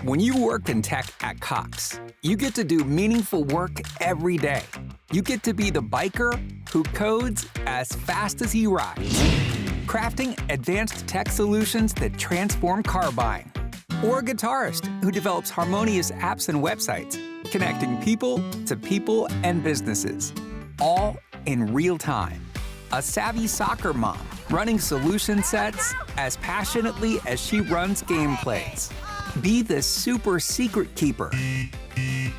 When you work in tech at Cox, you get to do meaningful work every day. You get to be the biker who codes as fast as he rides, crafting advanced tech solutions that transform car buying. Or a guitarist who develops harmonious apps and websites, connecting people to people and businesses, all in real time. A savvy soccer mom running solution sets as passionately as she runs gameplays. Be the super secret keeper,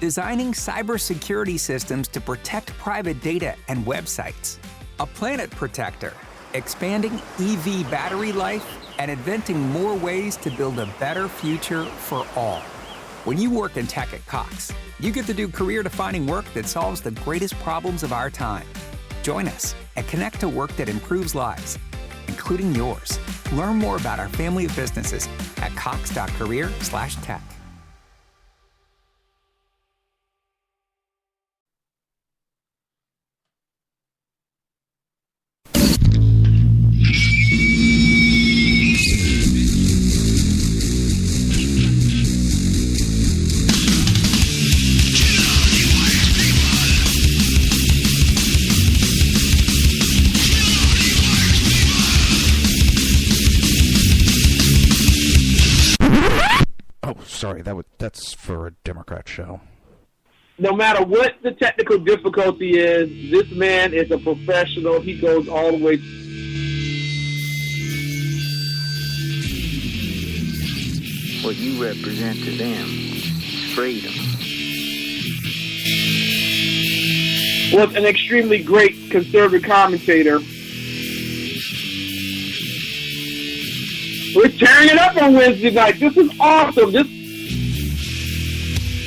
designing cybersecurity systems to protect private data and websites. A planet protector, expanding EV battery life and inventing more ways to build a better future for all. When you work in tech at Cox, you get to do career-defining work that solves the greatest problems of our time. Join us and connect to work that improves lives, including yours. Learn more about our family of businesses at cox.career/tech. Sorry, that's for a Democrat show. No matter what the technical difficulty is, this man is a professional. He goes all the way. What you represent to them is freedom. Was an extremely great conservative commentator. We're tearing it up on Wednesday night. This is awesome. This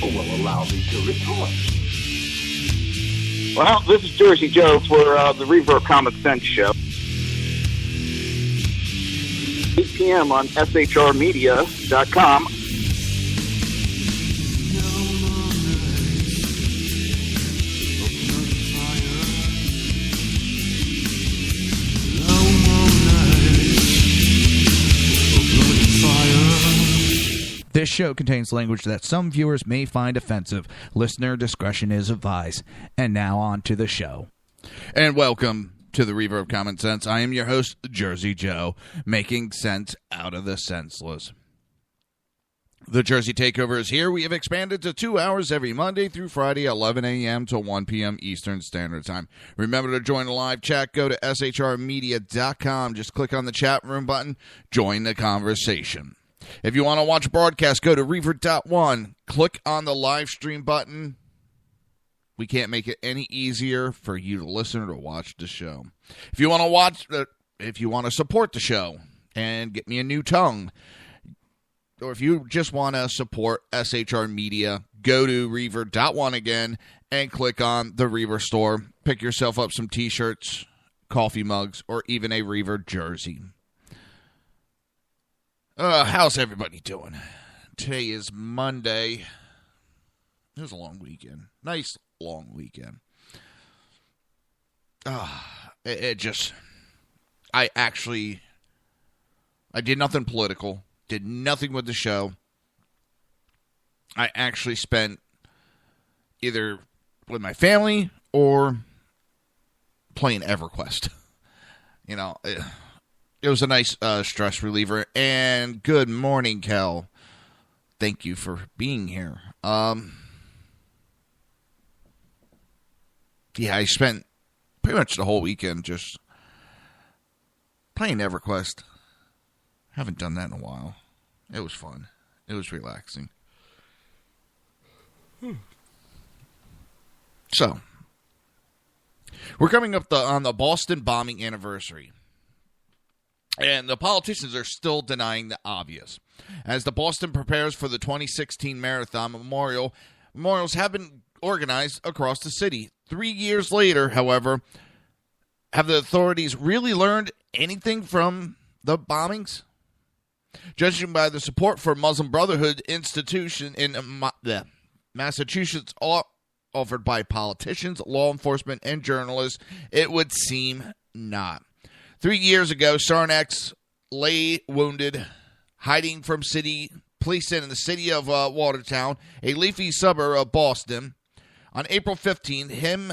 will allow me to retort. Well, this is Jersey Joe for the Reaver Common Sense Show. 8 p.m. on shrmedia.com. This show contains language that some viewers may find offensive. Listener discretion is advised. And now on to the show. And welcome to the Reaver of Common Sense. I am your host, Jersey Joe, making sense out of the senseless. The Jersey Takeover is here. We have expanded to 2 hours every Monday through Friday, 11 a.m. to 1 p.m. Eastern Standard Time. Remember to join the live chat. Go to shrmedia.com. Just click on the chat room button. Join the conversation. If you want to watch a broadcast, go to Reaver.1. Click on the live stream button. We can't make it any easier for you to listen or to watch the show. If you want to support the show and get me a new tongue, or if you just want to support SHR Media, go to Reaver.1 again and click on the Reaver store. Pick yourself up some t-shirts, coffee mugs, or even a Reaver jersey. How's everybody doing? Today is Monday. It was a long weekend. Nice long weekend. I did nothing political. Did nothing with the show. I actually spent either with my family or playing EverQuest. You know, it was a nice stress reliever. And good morning, Kel. Thank you for being here. Yeah, I spent pretty much the whole weekend just playing EverQuest. Haven't done that in a while. It was fun. It was relaxing. So, we're coming up on the Boston bombing anniversary. And the politicians are still denying the obvious. As the Boston prepares for the 2016 marathon, memorials have been organized across the city. 3 years later, however, have the authorities really learned anything from the bombings? Judging by the support for Muslim Brotherhood institution in Massachusetts offered by politicians, law enforcement, and journalists, it would seem not. 3 years ago, Sarnax lay wounded, hiding from city police in the city of Watertown, a leafy suburb of Boston. On April 15th, him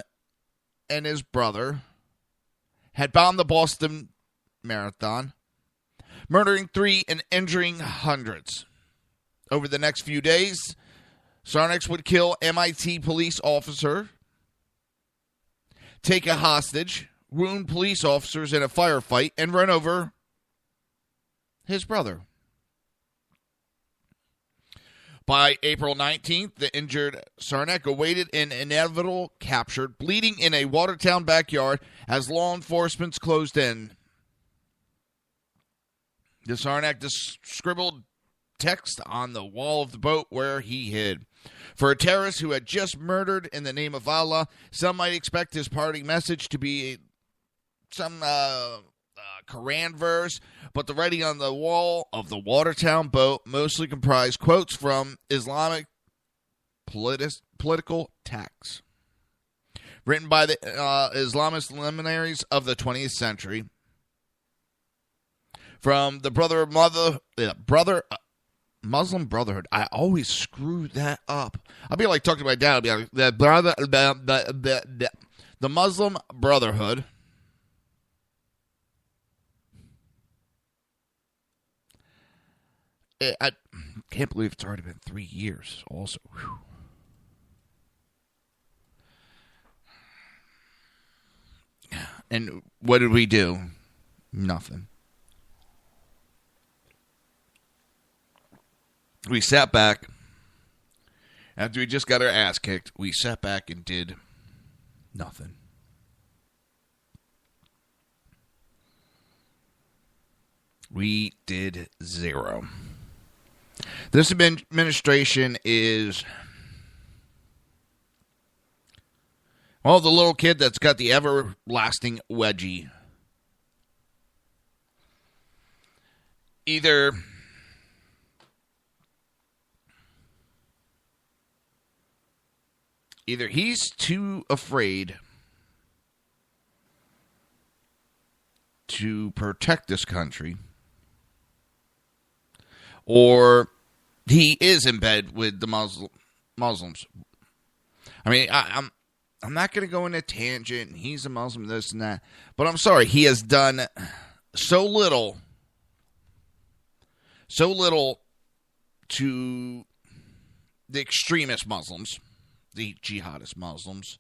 and his brother had bombed the Boston Marathon, murdering 3 and injuring hundreds. Over the next few days, Sarnix would kill MIT police officer, take a hostage, wound police officers in a firefight, and run over his brother. By April 19th, the injured Sarnak awaited an inevitable capture, bleeding in a Watertown backyard as law enforcement closed in. The Sarnak scribbled text on the wall of the boat where he hid. For a terrorist who had just murdered in the name of Allah, some might expect his parting message to be some Quran verse, but the writing on the wall of the Watertown boat mostly comprised quotes from Islamic political texts written by the Islamist luminaries of the 20th century. From the Muslim Brotherhood. I always screw that up. I'll be like talking to my dad. I'll be like, the Muslim Brotherhood. I can't believe it's already been 3 years also. Whew. And what did we do? Nothing. We sat back. After we just got our ass kicked, we sat back and did nothing. We did zero. This administration is, well, the little kid that's got the everlasting wedgie. Either he's too afraid to protect this country, or he is in bed with the Muslims. I mean, I'm not going to go into a tangent. He's a Muslim, this and that. But I'm sorry, he has done so little to the extremist Muslims, the jihadist Muslims.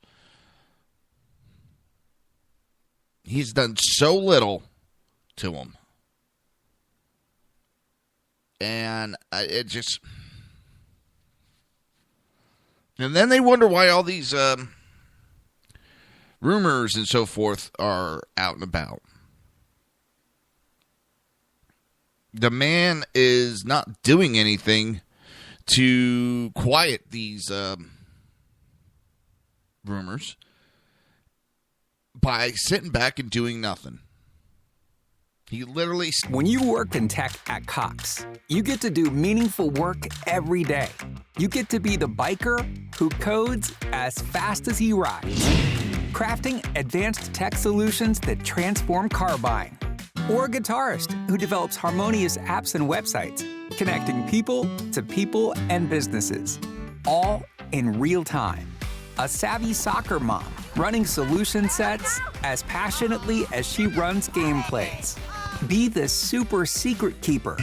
He's done so little to them. And it just... And then they wonder why all these rumors and so forth are out and about. The man is not doing anything to quiet these rumors by sitting back and doing nothing. He literally... When you work in tech at Cox, you get to do meaningful work every day. You get to be the biker who codes as fast as he rides, crafting advanced tech solutions that transform car buying. Or a guitarist who develops harmonious apps and websites, connecting people to people and businesses, all in real time. A savvy soccer mom running solution sets as passionately as she runs gameplays. Be the super secret keeper,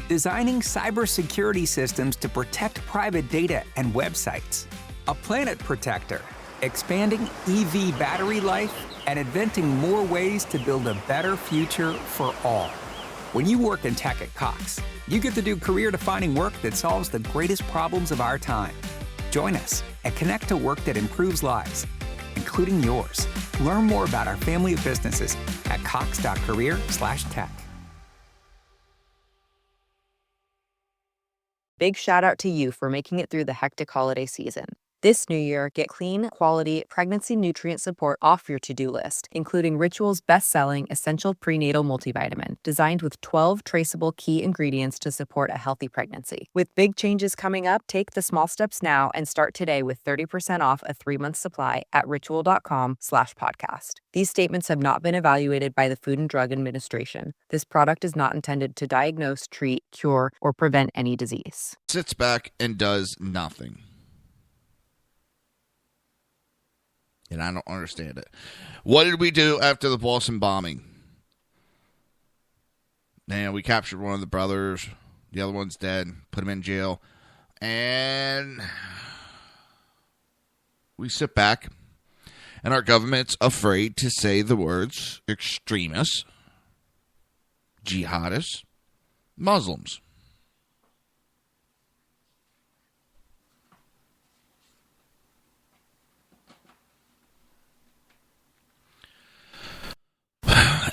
designing cybersecurity systems to protect private data and websites. A planet protector, expanding EV battery life and inventing more ways to build a better future for all. When you work in tech at Cox, you get to do career-defining work that solves the greatest problems of our time. Join us and connect to work that improves lives, including yours. Learn more about our family of businesses at cox.career/tech. Big shout out to you for making it through the hectic holiday season. This new year, get clean, quality, pregnancy nutrient support off your to-do list, including Ritual's best-selling Essential Prenatal Multivitamin, designed with 12 traceable key ingredients to support a healthy pregnancy. With big changes coming up, take the small steps now and start today with 30% off a 3-month supply at ritual.com/podcast. These statements have not been evaluated by the Food and Drug Administration. This product is not intended to diagnose, treat, cure, or prevent any disease. Sits back and does nothing. And I don't understand it. What did we do after the Boston bombing? And we captured one of the brothers. The other one's dead. Put him in jail. And we sit back. And our government's afraid to say the words extremists, jihadists, Muslims.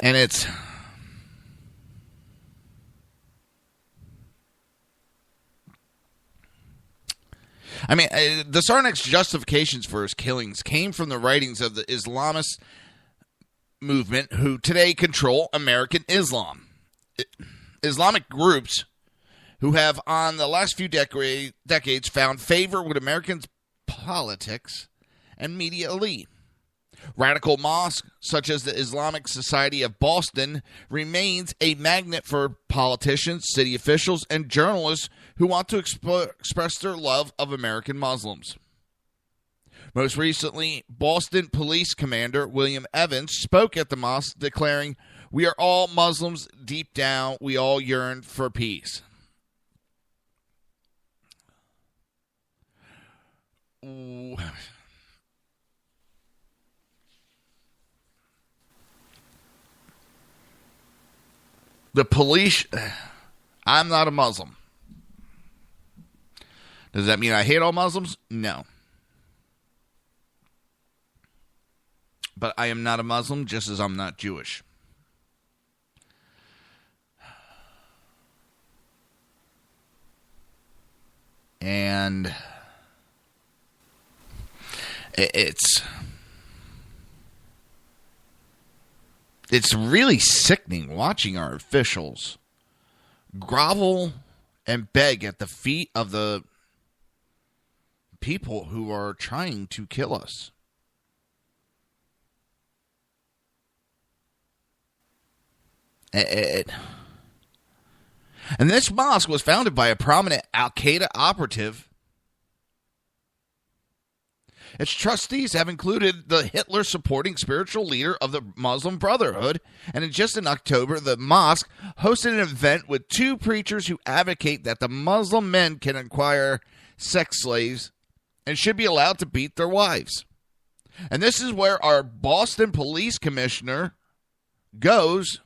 And it's... I mean, the Sarnaic's justifications for his killings came from the writings of the Islamist movement who today control American Islam. Islamic groups who have, on the last few decades, found favor with Americans' politics and media elite. Radical mosques, such as the Islamic Society of Boston, remains a magnet for politicians, city officials, and journalists who want to express their love of American Muslims. Most recently, Boston Police Commander William Evans spoke at the mosque declaring, "We are all Muslims deep down. We all yearn for peace." Ooh. The police, I'm not a Muslim. Does that mean I hate all Muslims? No. But I am not a Muslim, just as I'm not Jewish. And it's really sickening watching our officials grovel and beg at the feet of the people who are trying to kill us. And this mosque was founded by a prominent Al-Qaeda operative. Its trustees have included the Hitler-supporting spiritual leader of the Muslim Brotherhood, and just in October, the mosque hosted an event with 2 preachers who advocate that the Muslim men can acquire sex slaves and should be allowed to beat their wives. And this is where our Boston police commissioner goes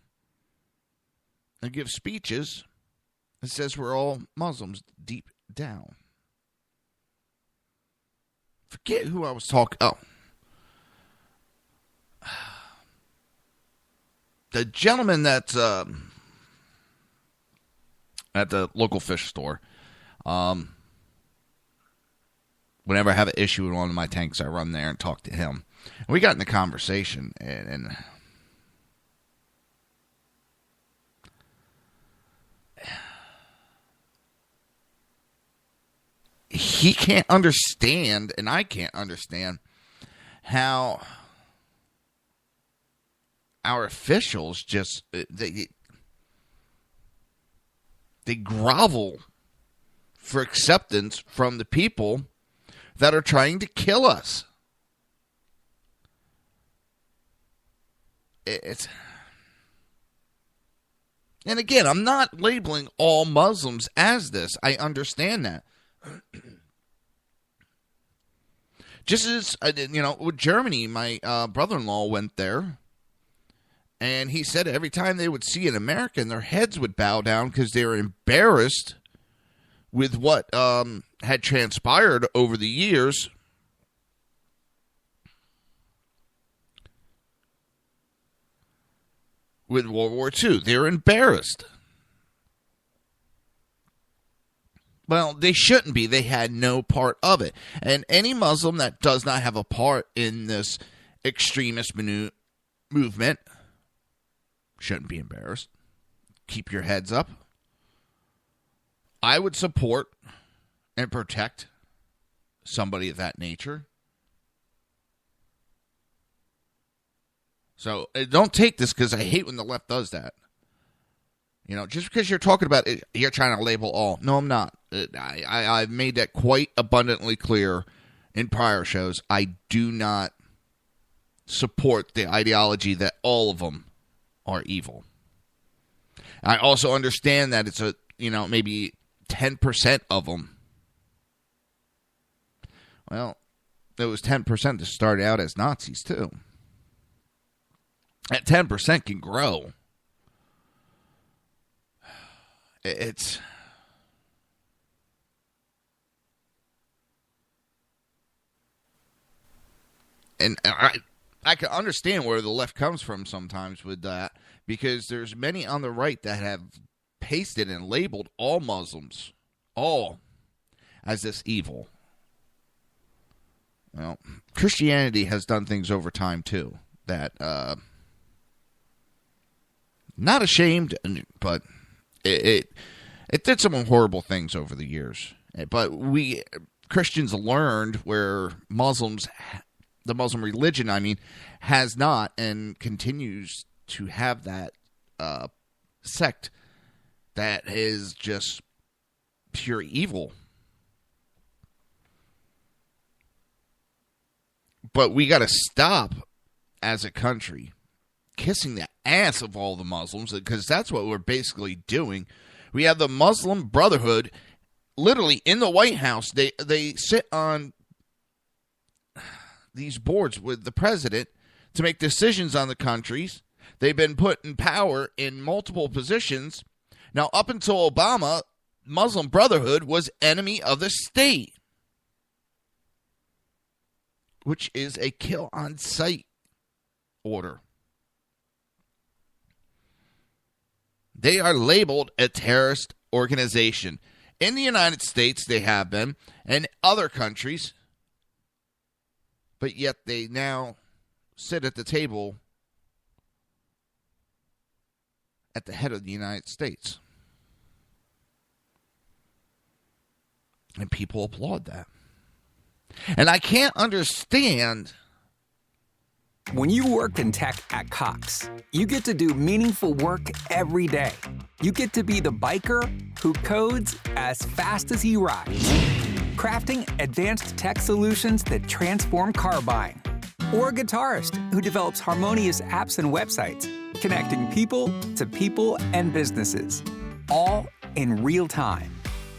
and gives speeches and says we're all Muslims deep down. Forget who I was talking. Oh. The gentleman that's at the local fish store. Whenever I have an issue with one of my tanks, I run there and talk to him. And we got in the conversation, and he can't understand, and I can't understand, how our officials just, they grovel for acceptance from the people that are trying to kill us. And again, I'm not labeling all Muslims as this. I understand that. Just as, with Germany, my brother-in-law went there, and he said every time they would see an American, their heads would bow down because they were embarrassed with what had transpired over the years. With World War II. They were embarrassed. Well, they shouldn't be. They had no part of it. And any Muslim that does not have a part in this extremist movement shouldn't be embarrassed. Keep your heads up. I would support and protect somebody of that nature. So don't take this, because I hate when the left does that. You know, just because you're talking about it, you're trying to label all. No, I'm not. I've made that quite abundantly clear in prior shows. I do not support the ideology that all of them are evil. I also understand that it's maybe 10% of them. Well, there was 10% that started out as Nazis, too. That 10% can grow. It's... And I can understand where the left comes from sometimes with that, because there's many on the right that have pasted and labeled all Muslims, all, as this evil. Well, Christianity has done things over time, too, that, not ashamed, but it did some horrible things over the years. But we, Christians, learned where Muslims, the Muslim religion, has not, and continues to have that sect that is just pure evil. But we got to stop, as a country, kissing the ass of all the Muslims, because that's what we're basically doing. We have the Muslim Brotherhood literally in the White House. They sit on these boards with the president to make decisions on the countries. They've been put in power in multiple positions. Now, up until Obama, Muslim Brotherhood was enemy of the state, which is a kill on sight order. They are labeled a terrorist organization. In the United States, they have been, and other countries, but yet they now sit at the table at the head of the United States. And people applaud that. And I can't understand. When you work in tech at Cox, you get to do meaningful work every day. You get to be the biker who codes as fast as he rides, crafting advanced tech solutions that transform car buying. Or a guitarist who develops harmonious apps and websites, connecting people to people and businesses, all in real time.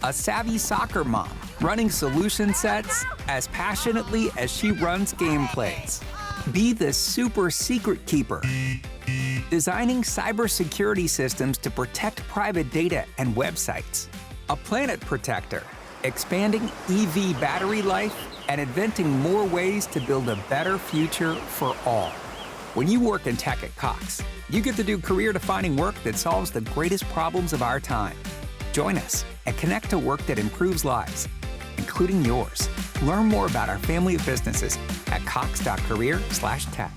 A savvy soccer mom running solution sets as passionately as she runs gameplays. Be the super secret keeper, designing cybersecurity systems to protect private data and websites. A planet protector, expanding EV battery life and inventing more ways to build a better future for all. When you work in tech at Cox, you get to do career-defining work that solves the greatest problems of our time. Join us and connect to work that improves lives, including yours. Learn more about our family of businesses at cox.career/tech.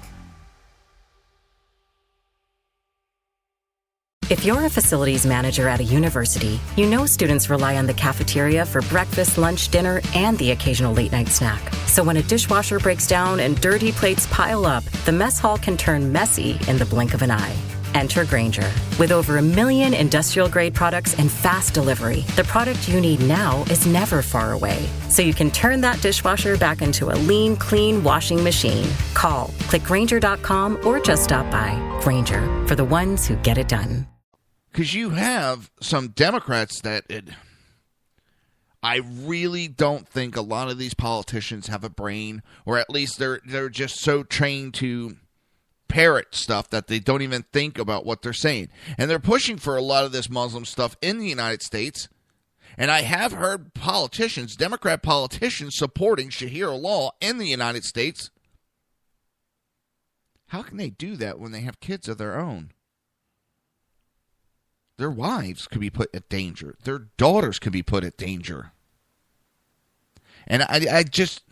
If you're a facilities manager at a university, you know students rely on the cafeteria for breakfast, lunch, dinner, and the occasional late-night snack. So when a dishwasher breaks down and dirty plates pile up, the mess hall can turn messy in the blink of an eye. Enter Grainger. With over 1 million industrial-grade products and fast delivery, the product you need now is never far away. So you can turn that dishwasher back into a lean, clean washing machine. Call, click Grainger.com, or just stop by. Grainger, for the ones who get it done. Because you have some Democrats that I really don't think a lot of these politicians have a brain, or at least they're just so trained to parrot stuff that they don't even think about what they're saying. And they're pushing for a lot of this Muslim stuff in the United States. And I have heard politicians, Democrat politicians, supporting Sharia law in the United States. How can they do that when they have kids of their own? Their wives could be put at danger. Their daughters could be put at danger. And I just...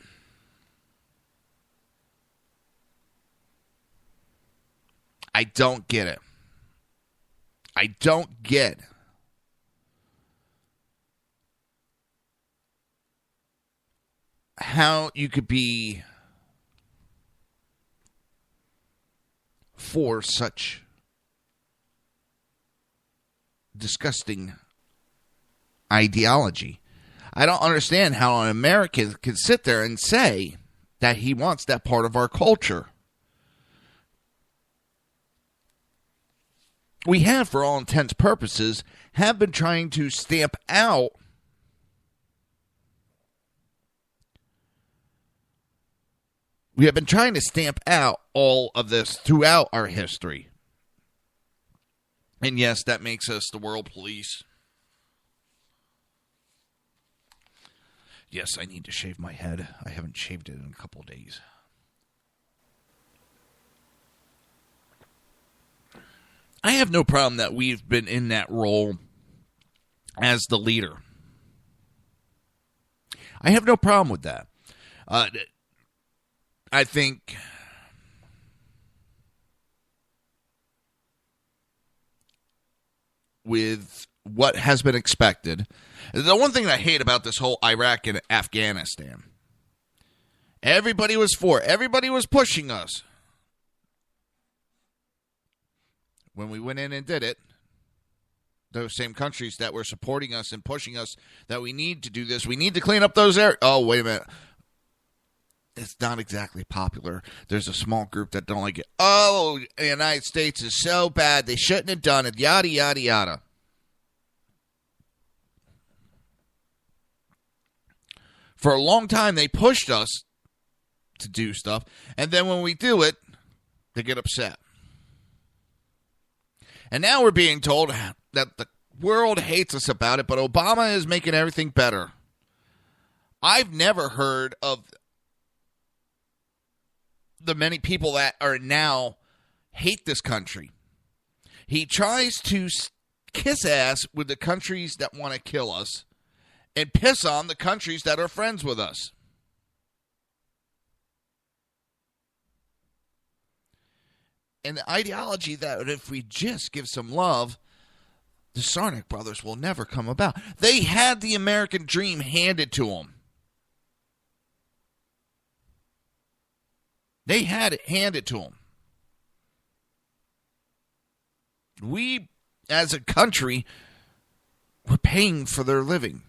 I don't get it. I don't get how you could be for such disgusting ideology. I don't understand how an American can sit there and say that he wants that part of our culture. We have, for all intents and purposes, have been trying to stamp out all of this throughout our history. And yes, that makes us the world police. Yes, I need to shave my head. I haven't shaved it in a couple of days. I have no problem that we've been in that role as the leader. I have no problem with that. I think with what has been expected, the one thing I hate about this whole Iraq and Afghanistan, everybody was for it. Everybody was pushing us. When we went in and did it, those same countries that were supporting us and pushing us that we need to do this, we need to clean up those areas. Oh, wait a minute. It's not exactly popular. There's a small group that don't like it. Oh, the United States is so bad. They shouldn't have done it. Yada, yada, yada. For a long time, they pushed us to do stuff. And then when we do it, they get upset. And now we're being told that the world hates us about it, but Obama is making everything better. I've never heard of the many people that are now hate this country. He tries to kiss ass with the countries that want to kill us and piss on the countries that are friends with us. And the ideology that if we just give some love, the Sarnak brothers will never come about. They had the American dream handed to them. They had it handed to them. We, as a country, were paying for their living.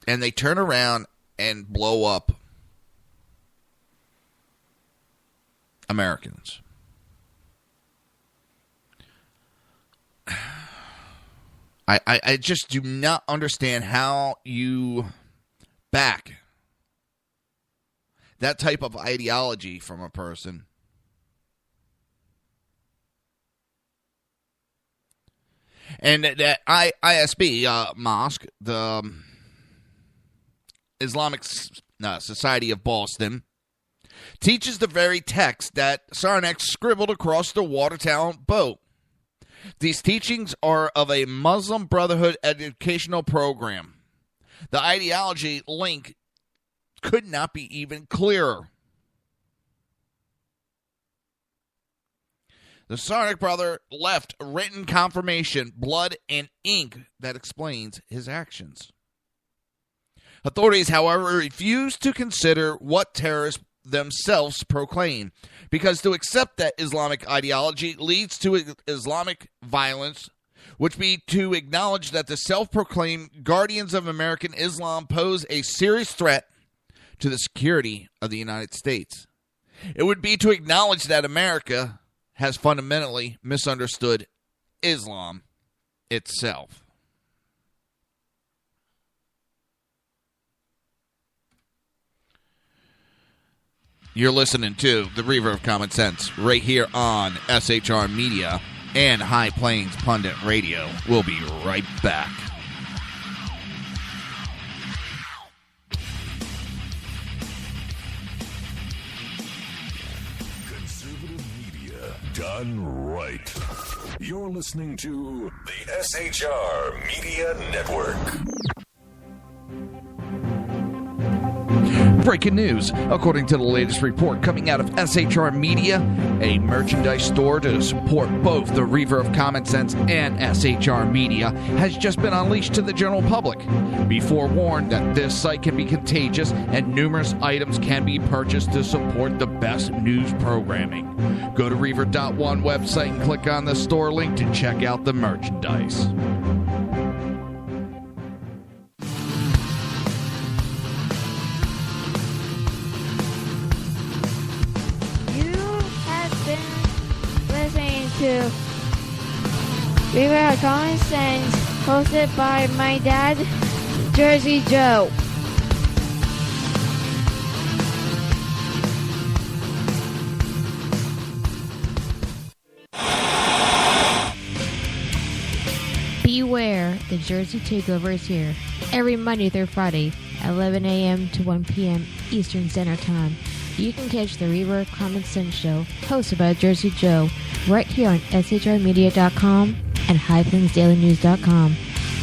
And they turn around and blow up Americans. I just do not understand how you back that type of ideology from a person. And that ISB mosque, the Islamic Society of Boston, teaches the very text that Sarnak scribbled across the Watertown boat. These teachings are of a Muslim Brotherhood educational program. The ideology link could not be even clearer. The Sarnak brother left written confirmation, blood, and ink that explains his actions. Authorities, however, refuse to consider what terrorists themselves proclaim, because to accept that Islamic ideology leads to Islamic violence, which be to acknowledge that the self-proclaimed guardians of American Islam pose a serious threat to the security of the United States. It would be to acknowledge that America has fundamentally misunderstood Islam itself. You're listening to the Reaver of Common Sense right here on SHR Media and High Plains Pundit Radio. We'll be right back. Conservative media done right. You're listening to the SHR Media Network. Breaking news. According to the latest report coming out of SHR Media, a merchandise store to support both the Reaver of Common Sense and SHR Media has just been unleashed to the general public. Be forewarned that this site can be contagious and numerous items can be purchased to support the best news programming. Go to Reaver.one website and click on the store link to check out the merchandise. To Reaver of Common Sense, hosted by my dad, Jersey Joe. Beware, the Jersey Takeover is here. Every Monday through Friday, 11 a.m. to 1 p.m. Eastern Standard Time. You can catch the Reaver of Common Sense show, hosted by Jersey Joe, right here on shrmedia.com and highplainsdailynews.com.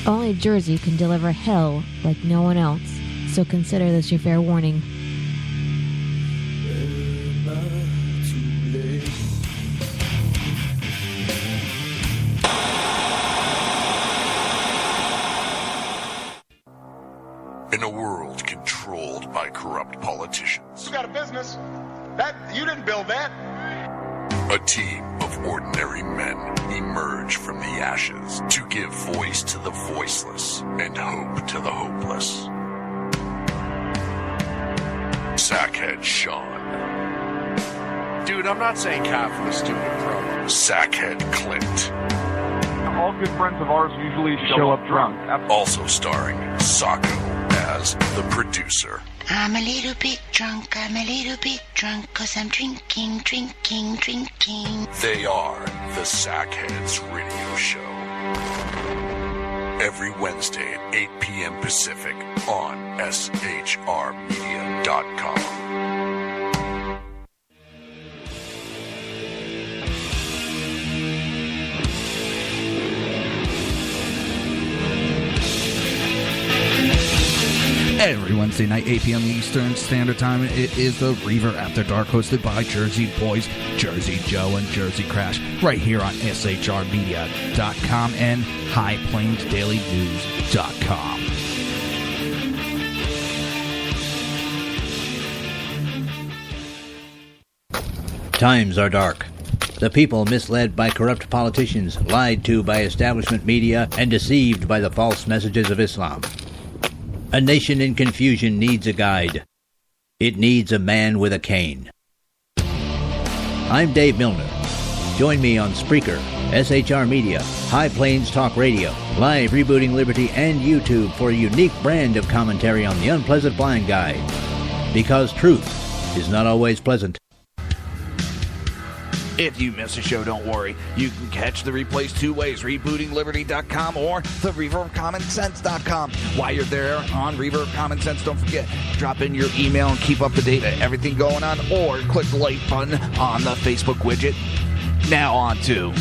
Only Jersey can deliver hell like no one else, so consider this your fair warning. In a world controlled by corrupt politicians. You got a business. You didn't build that. A team of ordinary men emerge from the ashes to give voice to the voiceless and hope to the hopeless. Sackhead Sean. Dude, I'm not saying cough for the stupid pro. Sackhead Clint. All good friends of ours usually show up drunk. Also starring Sacco as the producer. I'm a little bit drunk, 'cause I'm drinking. They are the Sackheads Radio Show. Every Wednesday at 8 p.m. Pacific on shrmedia.com. Every Wednesday night, 8 p.m. Eastern Standard Time, it is the Reaver After Dark, hosted by Jersey Boys, Jersey Joe, and Jersey Crash, right here on shrmedia.com and highplainsdailynews.com. Times are dark. The people misled by corrupt politicians, lied to by establishment media, and deceived by the false messages of Islam. A nation in confusion needs a guide. It needs a man with a cane. I'm Dave Milner. Join me on Spreaker, SHR Media, High Plains Talk Radio, Live Rebooting Liberty, and YouTube for a unique brand of commentary on the unpleasant blind guide. Because truth is not always pleasant. If you miss a show, don't worry. You can catch the replays two ways, rebootingliberty.com or the reaverofcommonsense.com. While you're there on Reaver of Common Sense, don't forget, drop in your email and keep up to date on everything going on, or click the like button on the Facebook widget. Now on to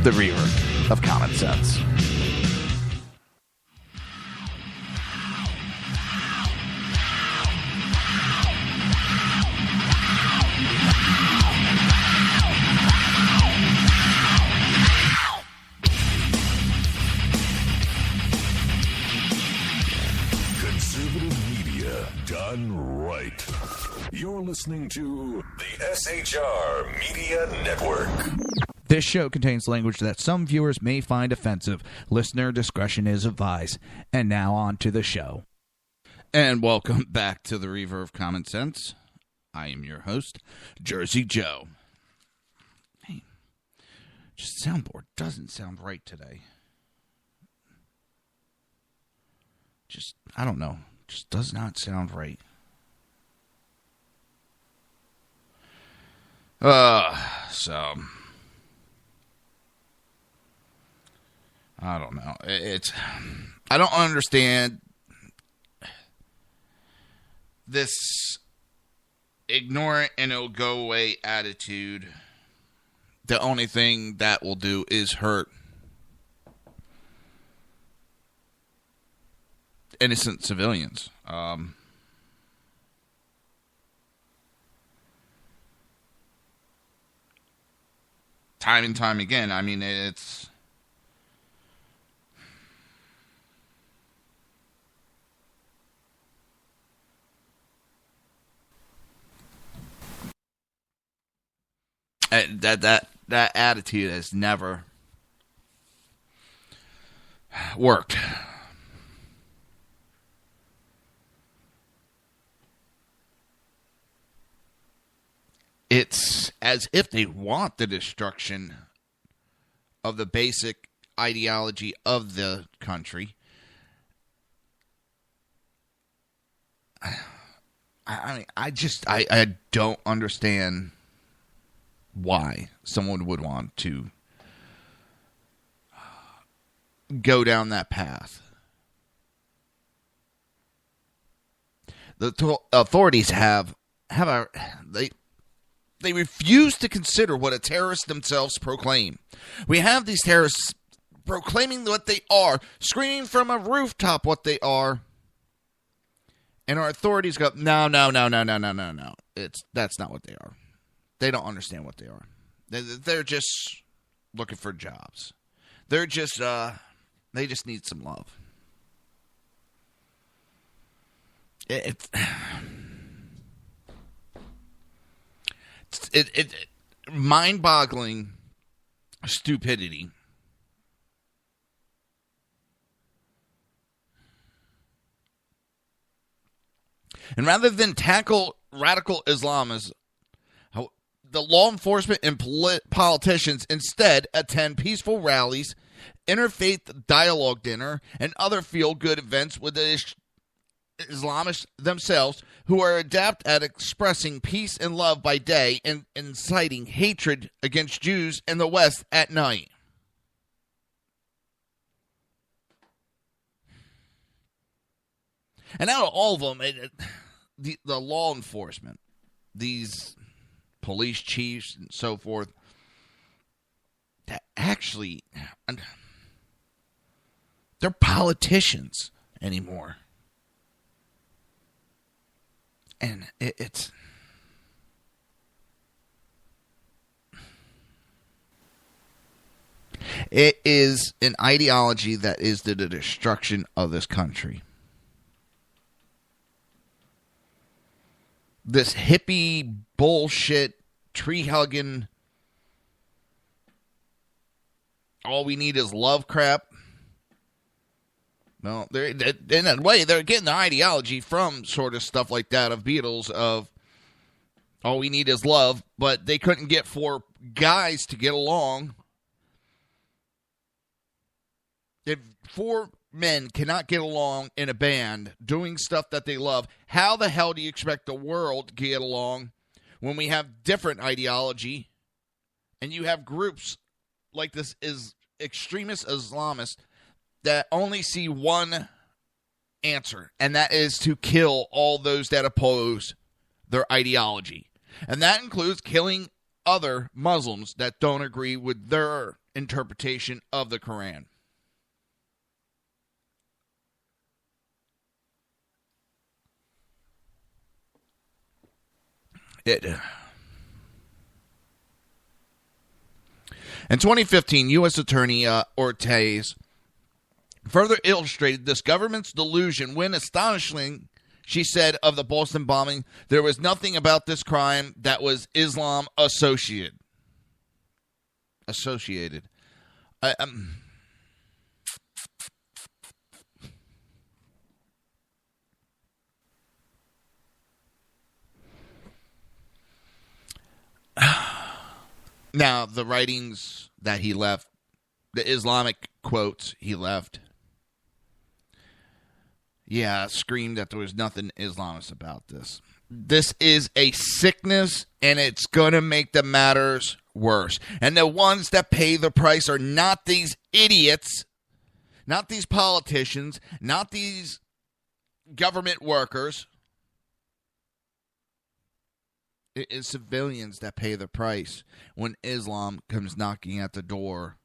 the Reaver of Common Sense. Done right. You're listening to the SHR Media Network. This show contains language that some viewers may find offensive. Listener discretion is advised. And now on to the show. And welcome back to the Reaver of Common Sense. I am your host, Jersey Joe. Hey, just soundboard doesn't sound right today. Just, I don't know. Just does not sound right. So I don't know. I don't understand this ignore it and it'll go away attitude the only thing that will do is hurt innocent civilians. Time and time again. I mean, it's... That attitude has never worked. It's as if they want the destruction of the basic ideology of the country. I don't understand why someone would want to go down that path. The authorities they refuse to consider what a terrorist themselves proclaim. We have these terrorists proclaiming what they are, screaming from a rooftop what they are, and our authorities go, no. That's not what they are. They don't understand what they are. They're just looking for jobs. They're just, they just need some love. It's mind-boggling stupidity. And rather than tackle radical Islamism, the law enforcement and politicians instead attend peaceful rallies, interfaith dialogue dinner, and other feel-good events with the Islamists themselves, who are adept at expressing peace and love by day and inciting hatred against Jews in the West at night. And out of all of them, the law enforcement, these police chiefs and so forth, that actually, they're politicians anymore. And it is an ideology that is the destruction of this country. This hippie bullshit, tree-hugging, all we need is love crap. No, in a way, they're getting the ideology from sort of stuff like that of Beatles, of all we need is love, but they couldn't get four guys to get along. If four men cannot get along in a band doing stuff that they love, how the hell do you expect the world to get along when we have different ideology and you have groups like this is extremist Islamists that only see one answer, and that is to kill all those that oppose their ideology. And that includes killing other Muslims that don't agree with their interpretation of the Quran. In 2015, U.S. Attorney Ortiz further illustrated this government's delusion when, astonishingly, she said of the Boston bombing, there was nothing about this crime that was Islam associated. Now, the writings that he left, the Islamic quotes he left, screamed that there was nothing Islamist about this. This is a sickness, and it's going to make the matters worse. And the ones that pay the price are not these idiots, not these politicians, not these government workers. It is civilians that pay the price when Islam comes knocking at the door.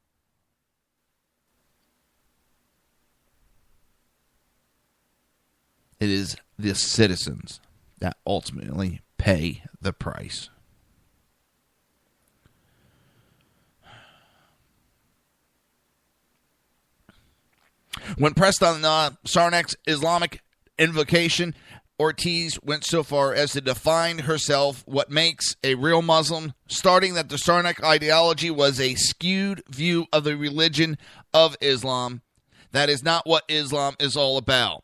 It is the citizens that ultimately pay the price. When pressed on Sarnak's Islamic invocation, Ortiz went so far as to define herself what makes a real Muslim, starting that the Sarnak ideology was a skewed view of the religion of Islam. That is not what Islam is all about.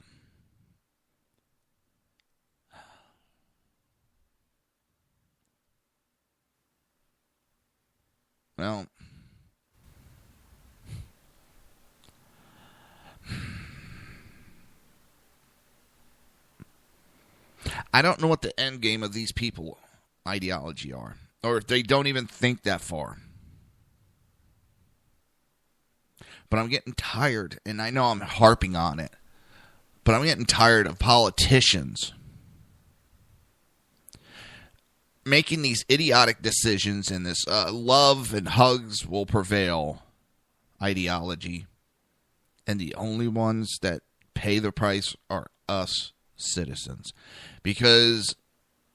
Well, I don't know what the end game of these people ideology are, or if they don't even think that far. But I'm getting tired, and I know I'm harping on it, but I'm getting tired of politicians making these idiotic decisions in this love and hugs will prevail ideology. And the only ones that pay the price are us citizens. Because,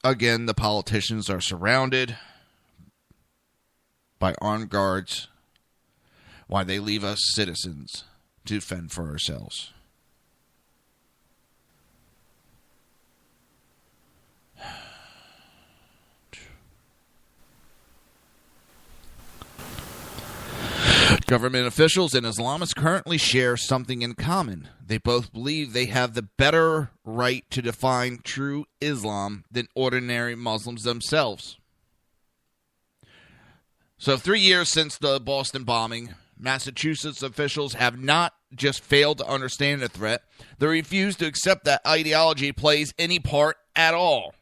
again, the politicians are surrounded by armed guards while they leave us citizens to fend for ourselves. Government officials and Islamists currently share something in common. They both believe they have the better right to define true Islam than ordinary Muslims themselves. So 3 years since the Boston bombing, Massachusetts officials have not just failed to understand the threat, they refuse to accept that ideology plays any part at all.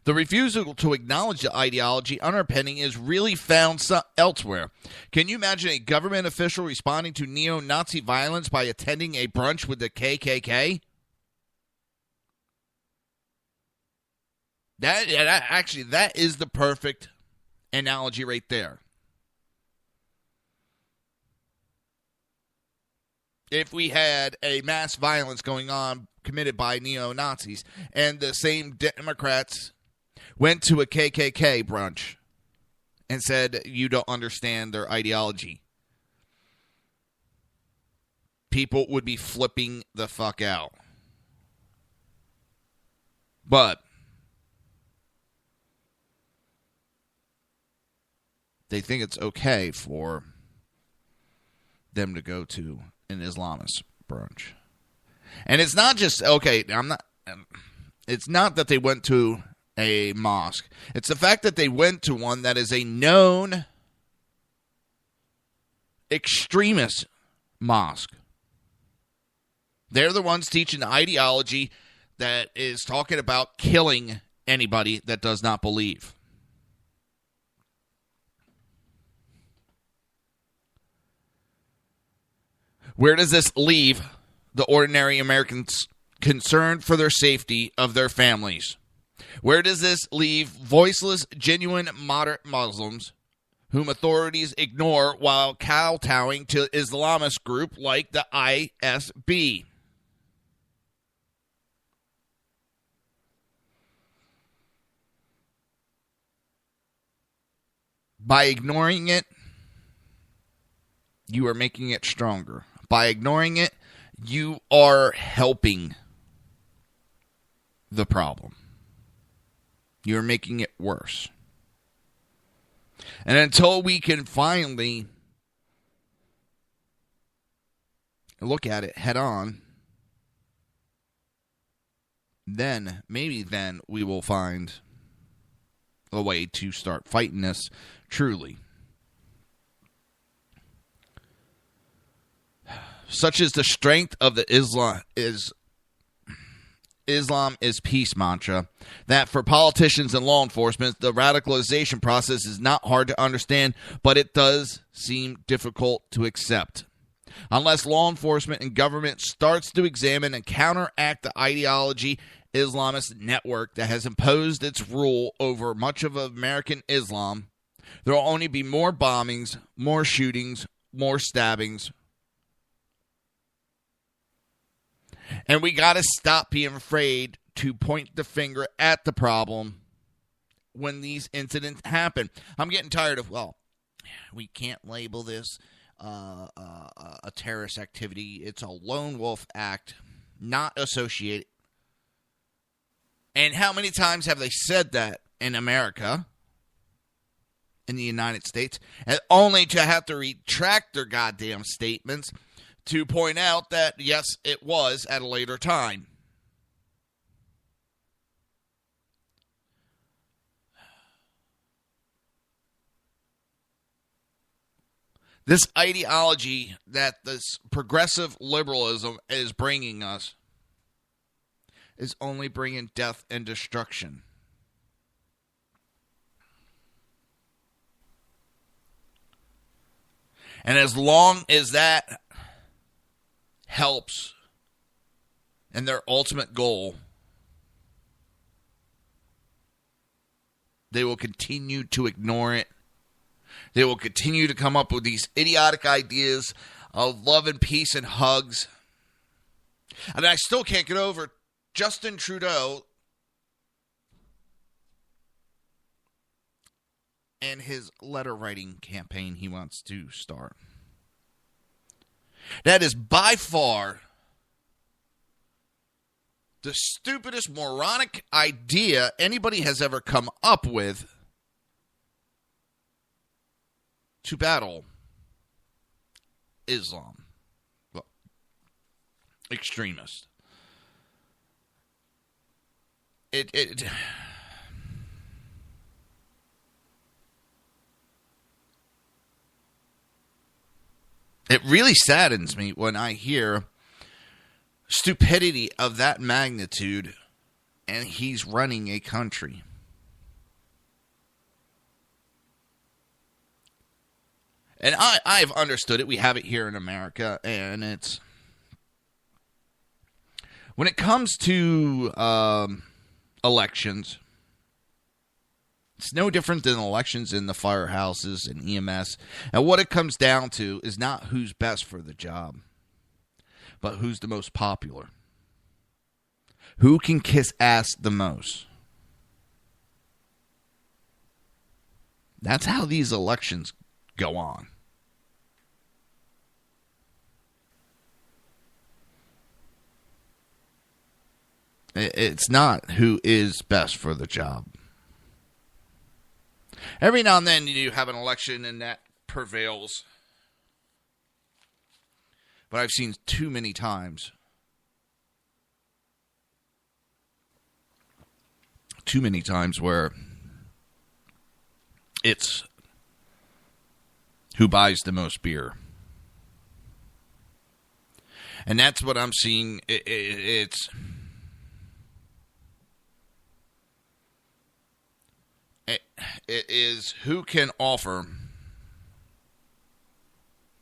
The refusal to acknowledge the ideology underpinning is really found elsewhere. Can you imagine a government official responding to neo-Nazi violence by attending a brunch with the KKK? That is the perfect analogy right there. If we had a mass violence going on committed by neo-Nazis and the same Democrats went to a KKK brunch and said, you don't understand their ideology, people would be flipping the fuck out. But they think it's okay for them to go to an Islamist brunch. And it's not just, it's not that they went to a mosque. It's the fact that they went to one that is a known extremist mosque. They're the ones teaching the ideology that is talking about killing anybody that does not believe. Where does this leave the ordinary Americans concerned for their safety of their families? Where does this leave voiceless, genuine, moderate Muslims whom authorities ignore while kowtowing to Islamist group like the ISB? By ignoring it, you are making it stronger. By ignoring it, you are helping the problem. You're making it worse. And until we can finally look at it head on, then, maybe then, we will find a way to start fighting this truly. Such is the strength of the Islam is peace mantra, that for politicians and law enforcement, the radicalization process is not hard to understand, but it does seem difficult to accept. Unless law enforcement and government starts to examine and counteract the ideology Islamist network that has imposed its rule over much of American Islam, there will only be more bombings, more shootings, more stabbings. And we got to stop being afraid to point the finger at the problem when these incidents happen. I'm getting tired of, we can't label this a terrorist activity. It's a lone wolf act, not associated. And how many times have they said that in America, in the United States, and only to have to retract their goddamn statements to point out that, yes, it was at a later time. This ideology that this progressive liberalism is bringing us is only bringing death and destruction. And as long as that helps in their ultimate goal, they will continue to ignore it. They will continue to come up with these idiotic ideas of love and peace and hugs. And I still can't get over Justin Trudeau and his letter writing campaign he wants to start. That is by far the stupidest, moronic idea anybody has ever come up with to battle Islam. Well, extremists. It really saddens me when I hear stupidity of that magnitude and he's running a country. And I've understood it. We have it here in America, and it's when it comes to elections, it's no different than elections in the firehouses and EMS. And what it comes down to is not who's best for the job, but who's the most popular. Who can kiss ass the most? That's how these elections go on. It's not who is best for the job. Every now and then you have an election and that prevails. But I've seen too many times where it's who buys the most beer. And that's what I'm seeing. It is who can offer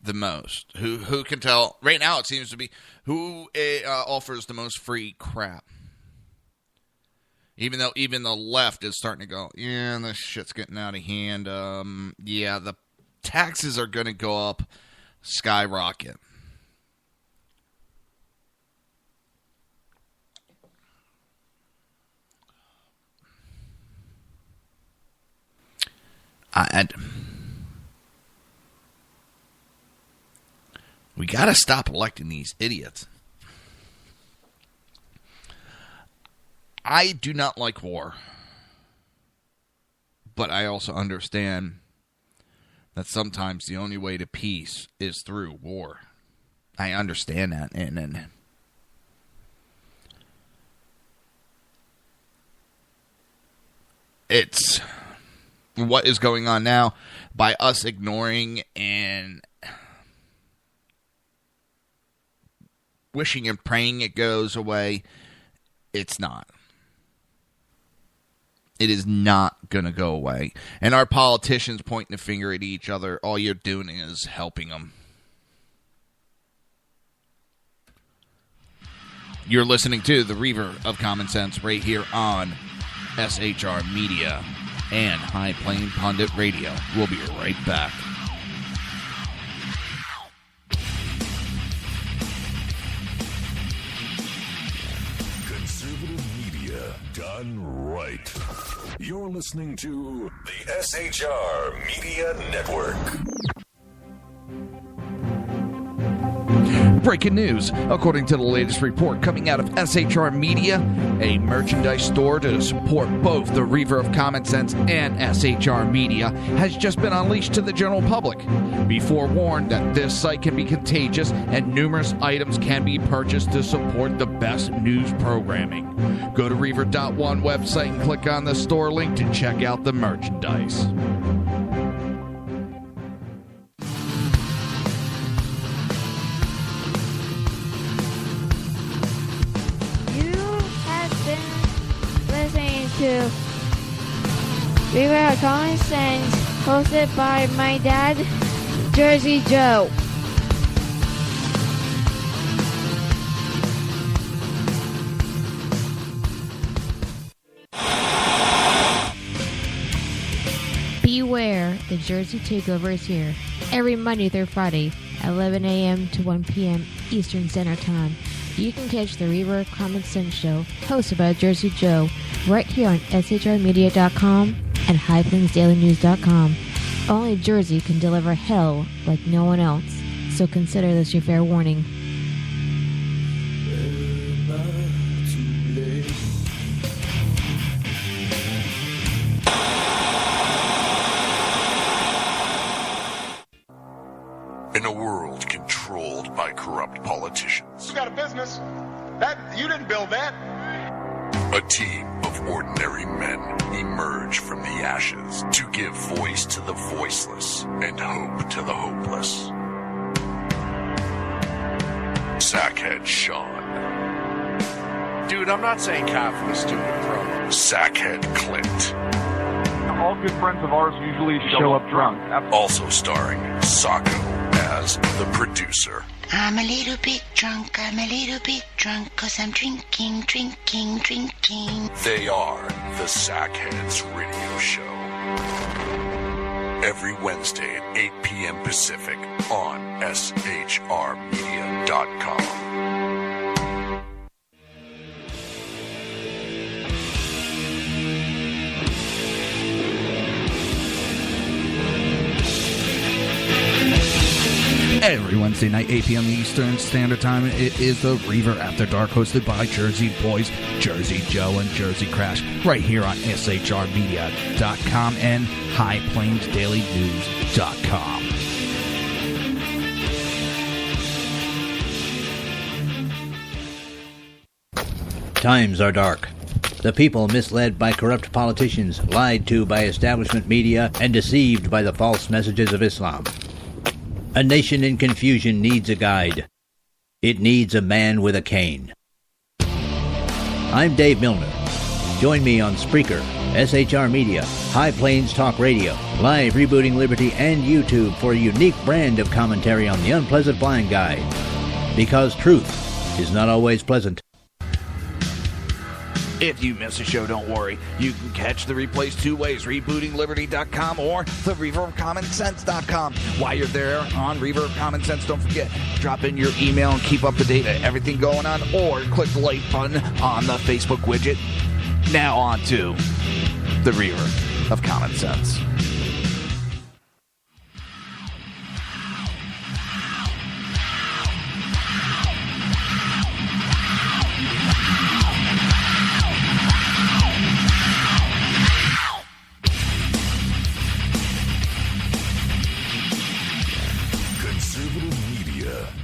the most. Who can tell? Right now it seems to be who offers the most free crap. Even though even the left is starting to go, yeah, this shit's getting out of hand. Yeah, the taxes are going to go up, skyrocket. We got to stop electing these idiots. I do not like war, but I also understand that sometimes the only way to peace is through war. I understand that, and it's what is going on now by us ignoring and wishing and praying it goes away. It's not. It is not going to go away. And our politicians pointing the finger at each other, all you're doing is helping them. You're listening to the Reaver of Common Sense right here on SHR Media and High Plain Pundit Radio. We'll be right back. Conservative media done right. You're listening to the SHR Media Network. Breaking news. According to the latest report coming out of SHR Media, a merchandise store to support both the Reaver of Common Sense and SHR Media has just been unleashed to the general public. Be forewarned that this site can be contagious and numerous items can be purchased to support the best news programming. Go to Reaver.one website and click on the store link to check out the merchandise. To Reaver of Common Sense, hosted by my dad, Jersey Joe. Beware, the Jersey Takeover is here. Every Monday through Friday, 11 a.m. to 1 p.m. Eastern Standard Time. You can catch the Reaver of Common Sense show, hosted by Jersey Joe, right here on shrmedia.com and highplainsdailynews.com. Only Jersey can deliver hell like no one else, so consider this your fair warning. In a world controlled by corrupt politicians, You got a business. That you didn't build that. a team of ordinary men emerge from the ashes to give voice to the voiceless and hope to the hopeless. Sackhead Sean. Dude, I'm not saying cough for the stupid pro. Sackhead Clint. All good friends of ours usually show up drunk. Also starring Sacco as the producer. I'm a little bit drunk, 'cause I'm drinking. They are the Sackheads Radio Show. Every Wednesday at 8 p.m. Pacific on shrmedia.com. Every Wednesday night, 8 p.m. Eastern Standard Time, it is the Reaver After Dark, hosted by Jersey Boys, Jersey Joe, and Jersey Crash, right here on shrmedia.com and highplainsdailynews.com. Times are dark. The people misled by corrupt politicians, lied to by establishment media, and deceived by the false messages of Islam. A nation in confusion needs a guide. It needs a man with a cane. I'm Dave Milner. Join me on Spreaker, SHR Media, High Plains Talk Radio, Live Rebooting Liberty, and YouTube for a unique brand of commentary on the unpleasant blind guide. Because truth is not always pleasant. If you miss a show, don't worry. You can catch the replays two ways, rebootingliberty.com or the reverofcommonsense.com. While you're there on Reaver of Common Sense, don't forget, drop in your email and keep up to date on everything going on, or click the like button on the Facebook widget. Now on to the Reaver of Common Sense.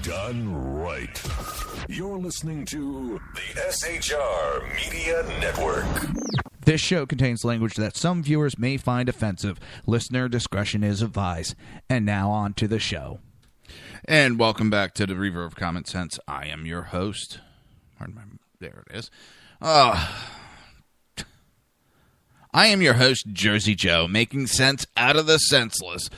Done right. You're listening to the SHR Media Network. This show contains language that some viewers may find offensive. Listener discretion is advised. And now on to the show. And welcome back to the Reaver of Common Sense. I am your host. There it is. I am your host, Jersey Joe, making sense out of the senseless.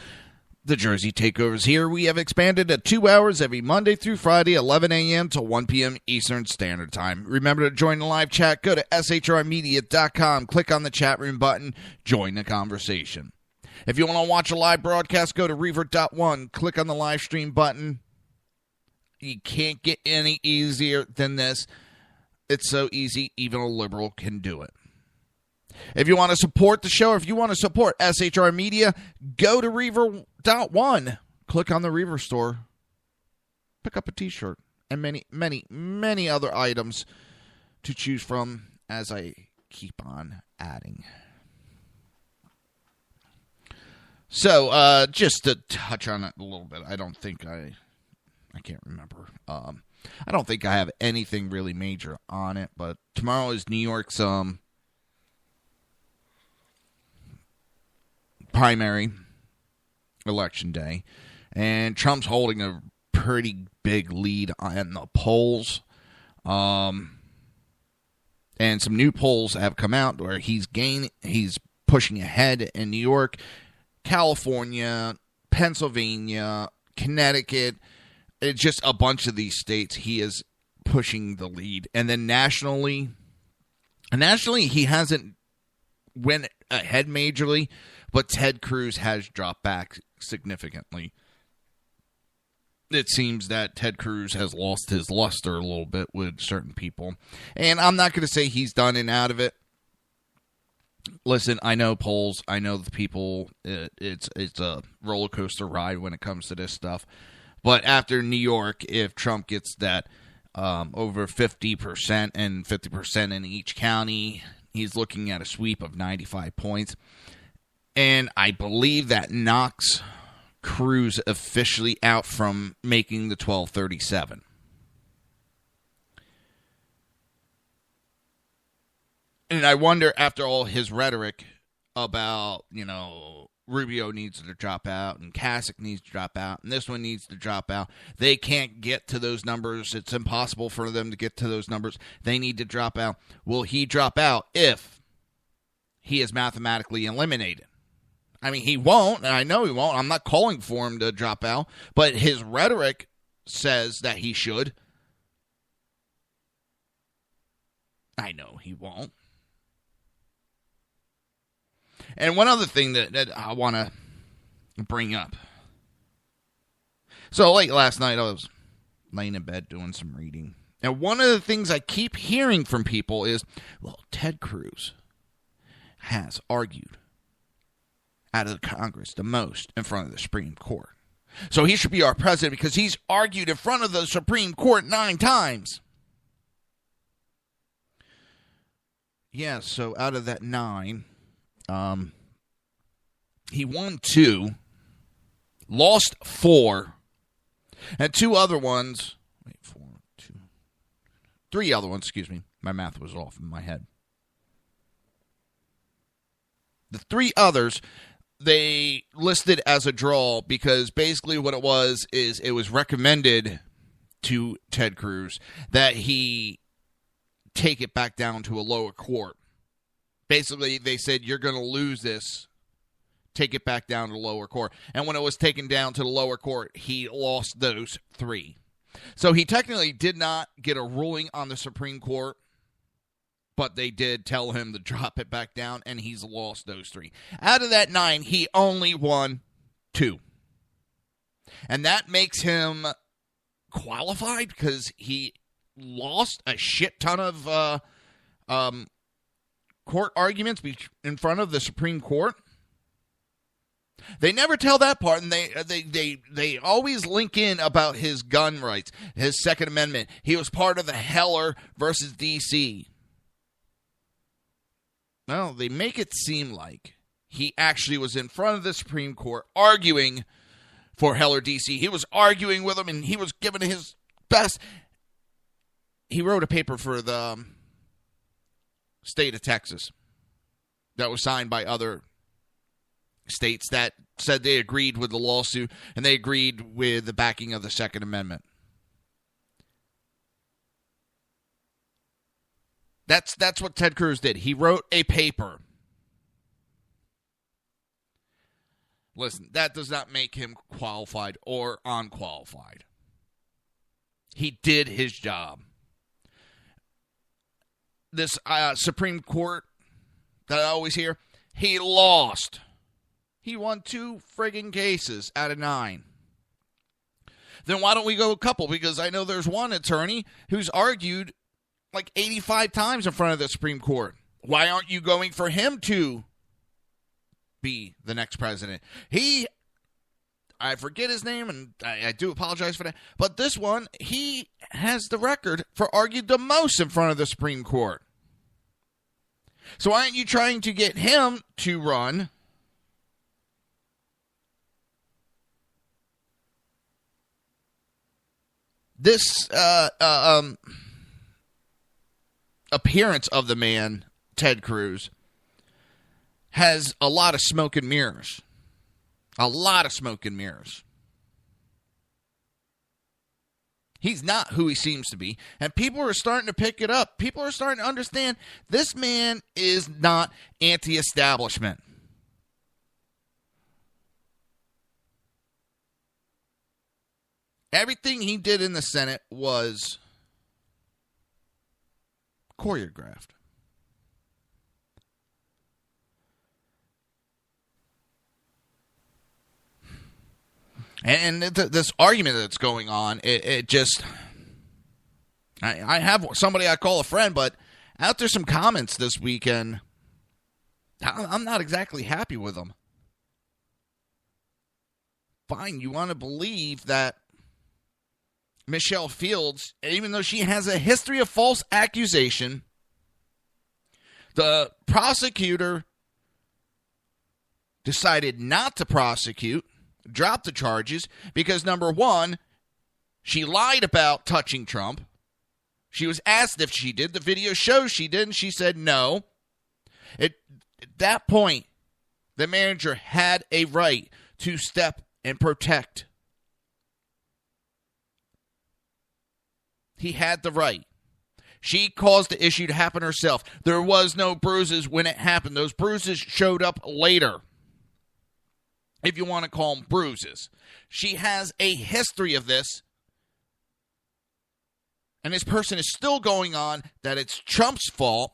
The Jersey Takeover's here. We have expanded to 2 hours every Monday through Friday, 11 a.m. to 1 p.m. Eastern Standard Time. Remember to join the live chat. Go to shrmedia.com, click on the chat room button, join the conversation. If you want to watch a live broadcast, go to Reaver.one, click on the live stream button. You can't get any easier than this. It's so easy, even a liberal can do it. If you want to support the show, if you want to support SHR Media, go to Reaver.one. Click on the Reaver store. Pick up a t-shirt and many, many, many other items to choose from as I keep on adding. So, just to touch on it a little bit, I can't remember. I don't think I have anything really major on it, but tomorrow is New York's primary election day, and Trump's holding a pretty big lead on the polls. And some new polls have come out where he's pushing ahead in New York, California, Pennsylvania, Connecticut. It's just a bunch of these states he is pushing the lead. And then nationally he hasn't went ahead majorly, but Ted Cruz has dropped back significantly. It seems that Ted Cruz has lost his luster a little bit with certain people. And I'm not going to say he's done and out of it. Listen, I know polls. I know the people. It's a roller coaster ride when it comes to this stuff. But after New York, if Trump gets that over 50% and 50% in each county, he's looking at a sweep of 95 points. And I believe that knocks Cruz officially out from making the 1237. And I wonder, after all his rhetoric about, Rubio needs to drop out and Kasich needs to drop out and this one needs to drop out. They can't get to those numbers. It's impossible for them to get to those numbers. They need to drop out. Will he drop out if he is mathematically eliminated? I mean, he won't, and I know he won't. I'm not calling for him to drop out, but his rhetoric says that he should. I know he won't. And one other thing that I want to bring up. So late last night, I was laying in bed doing some reading. And one of the things I keep hearing from people is, well, Ted Cruz has argued out of the Congress the most in front of the Supreme Court. So he should be our president because he's argued in front of the Supreme Court 9 times. Yeah, so out of that 9, he won 2, lost 4, and 3 other ones, excuse me. My math was off in my head. The 3 others, they listed as a draw because basically what it was is it was recommended to Ted Cruz that he take it back down to a lower court. Basically, they said, you're going to lose this. Take it back down to the lower court. And when it was taken down to the lower court, he lost those 3. So he technically did not get a ruling on the Supreme Court, but they did tell him to drop it back down, and he's lost those 3. Out of that 9, he only won 2. And that makes him qualified because he lost a shit ton of court arguments in front of the Supreme Court. They never tell that part, and they always link in about his gun rights, his Second Amendment. He was part of the Heller versus D.C. Well, they make it seem like he actually was in front of the Supreme Court arguing for Heller D.C. He was arguing with him, and he was giving his best. He wrote a paper for the state of Texas that was signed by other states that said they agreed with the lawsuit and they agreed with the backing of the Second Amendment. That's what Ted Cruz did. He wrote a paper listen, that does not make him qualified or unqualified. He did his job. This Supreme Court that I always hear, he lost. He won 2 friggin' cases out of 9. Then why don't we go a couple? Because I know there's one attorney who's argued like 85 times in front of the Supreme Court. Why aren't you going for him to be the next president? I forget his name, and I do apologize for that. But this one, he has the record for argued the most in front of the Supreme Court. So why aren't you trying to get him to run? This appearance of the man, Ted Cruz, has a lot of smoke and mirrors. A lot of smoke and mirrors. He's not who he seems to be. And people are starting to pick it up. People are starting to understand this man is not anti-establishment. Everything he did in the Senate was choreographed. And this argument that's going on, it just... I have somebody I call a friend, but out there some comments this weekend, I'm not exactly happy with them. Fine, you want to believe that Michelle Fields, even though she has a history of false accusation, the prosecutor decided not to prosecute, drop the charges, because number one, she lied about touching Trump. She was asked if she did. The video shows she did, and she said no. At that point, the manager had a right to step and protect. He had the right. She caused the issue to happen herself. There was no bruises when it happened. Those bruises showed up later, if you want to call them bruises. She has a history of this, and this person is still going on that it's Trump's fault.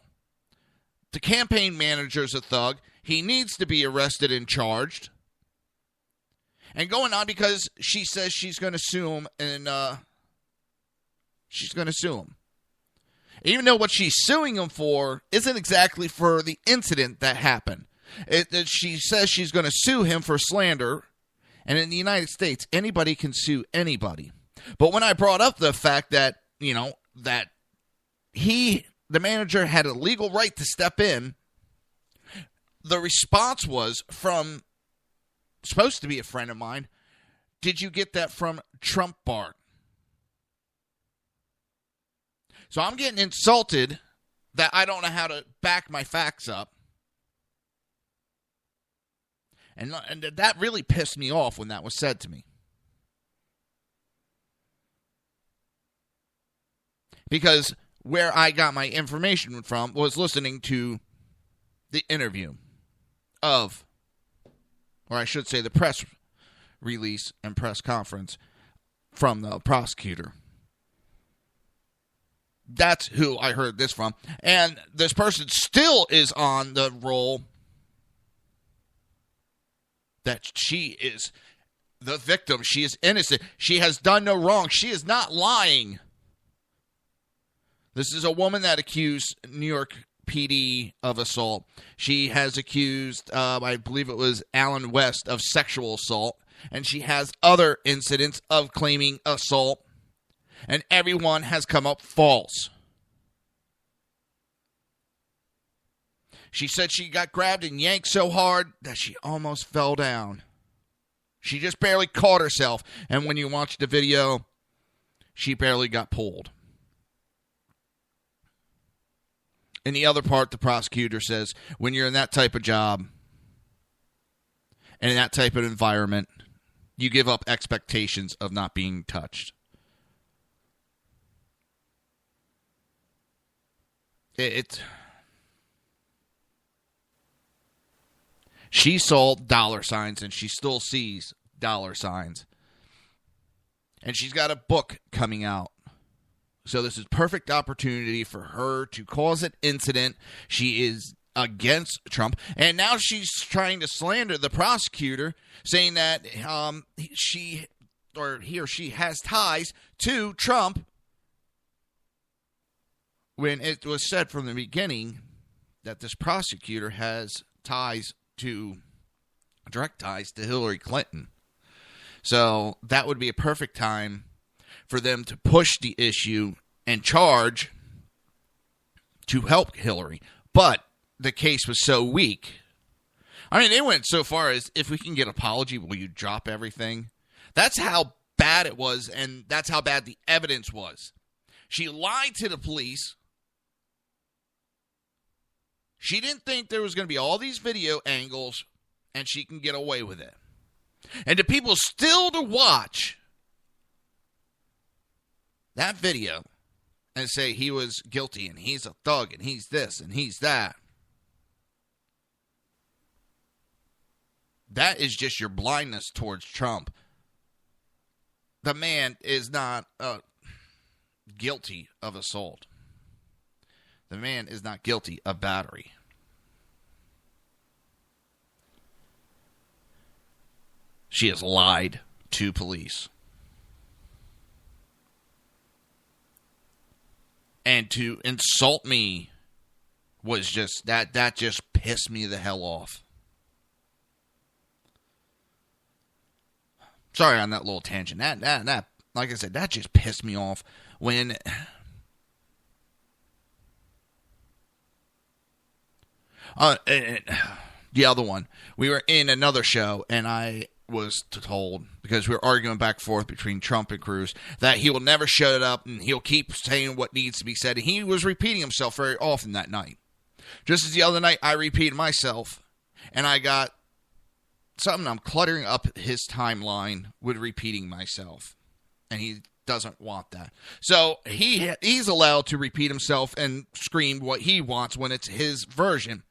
The campaign manager's a thug. He needs to be arrested and charged. And going on because she says she's going to sue him, and she's going to sue him. Even though what she's suing him for isn't exactly for the incident that happened. She says she's going to sue him for slander. And in the United States, anybody can sue anybody. But when I brought up the fact that, that the manager had a legal right to step in, the response was from, supposed to be a friend of mine, did you get that from Trump Bart? So I'm getting insulted that I don't know how to back my facts up. And that really pissed me off when that was said to me. Because where I got my information from was listening to the interview of, or I should say the press release and press conference from the prosecutor. That's who I heard this from. And this person still is on the roll that she is the victim. She is innocent. She has done no wrong. She is not lying. This is a woman that accused New York PD of assault. She has accused, I believe it was Alan West, of sexual assault. And she has other incidents of claiming assault. And everyone has come up false. She said she got grabbed and yanked so hard that she almost fell down. She just barely caught herself. And when you watch the video, she barely got pulled. In the other part, the prosecutor says, when you're in that type of job and in that type of environment, you give up expectations of not being touched. She saw dollar signs, and she still sees dollar signs. And she's got a book coming out. So this is perfect opportunity for her to cause an incident. She is against Trump. And now she's trying to slander the prosecutor, saying that he or she has ties to Trump, when it was said from the beginning that this prosecutor has direct ties to Hillary Clinton. So that would be a perfect time for them to push the issue and charge to help Hillary. But the case was so weak. I mean, they went so far as, if we can get an apology, will you drop everything? That's how bad it was, and that's how bad the evidence was. She lied to the police. She didn't think there was going to be all these video angles, and she can get away with it. And the people still to watch that video and say he was guilty, and he's a thug, and he's this, and he's that. That is just your blindness towards Trump. The man is not guilty of assault. The man is not guilty of battery. She has lied to police. And to insult me was just, that just pissed me the hell off. Sorry on that little tangent. That, like I said, that just pissed me off when the other one, we were in another show, and I was told, because we were arguing back and forth between Trump and Cruz, that he will never shut up and he'll keep saying what needs to be said. And he was repeating himself very often that night. Just as the other night, I repeated myself, and I got something, I'm cluttering up his timeline with repeating myself. And he doesn't want that. So he's allowed to repeat himself and scream what he wants when it's his version.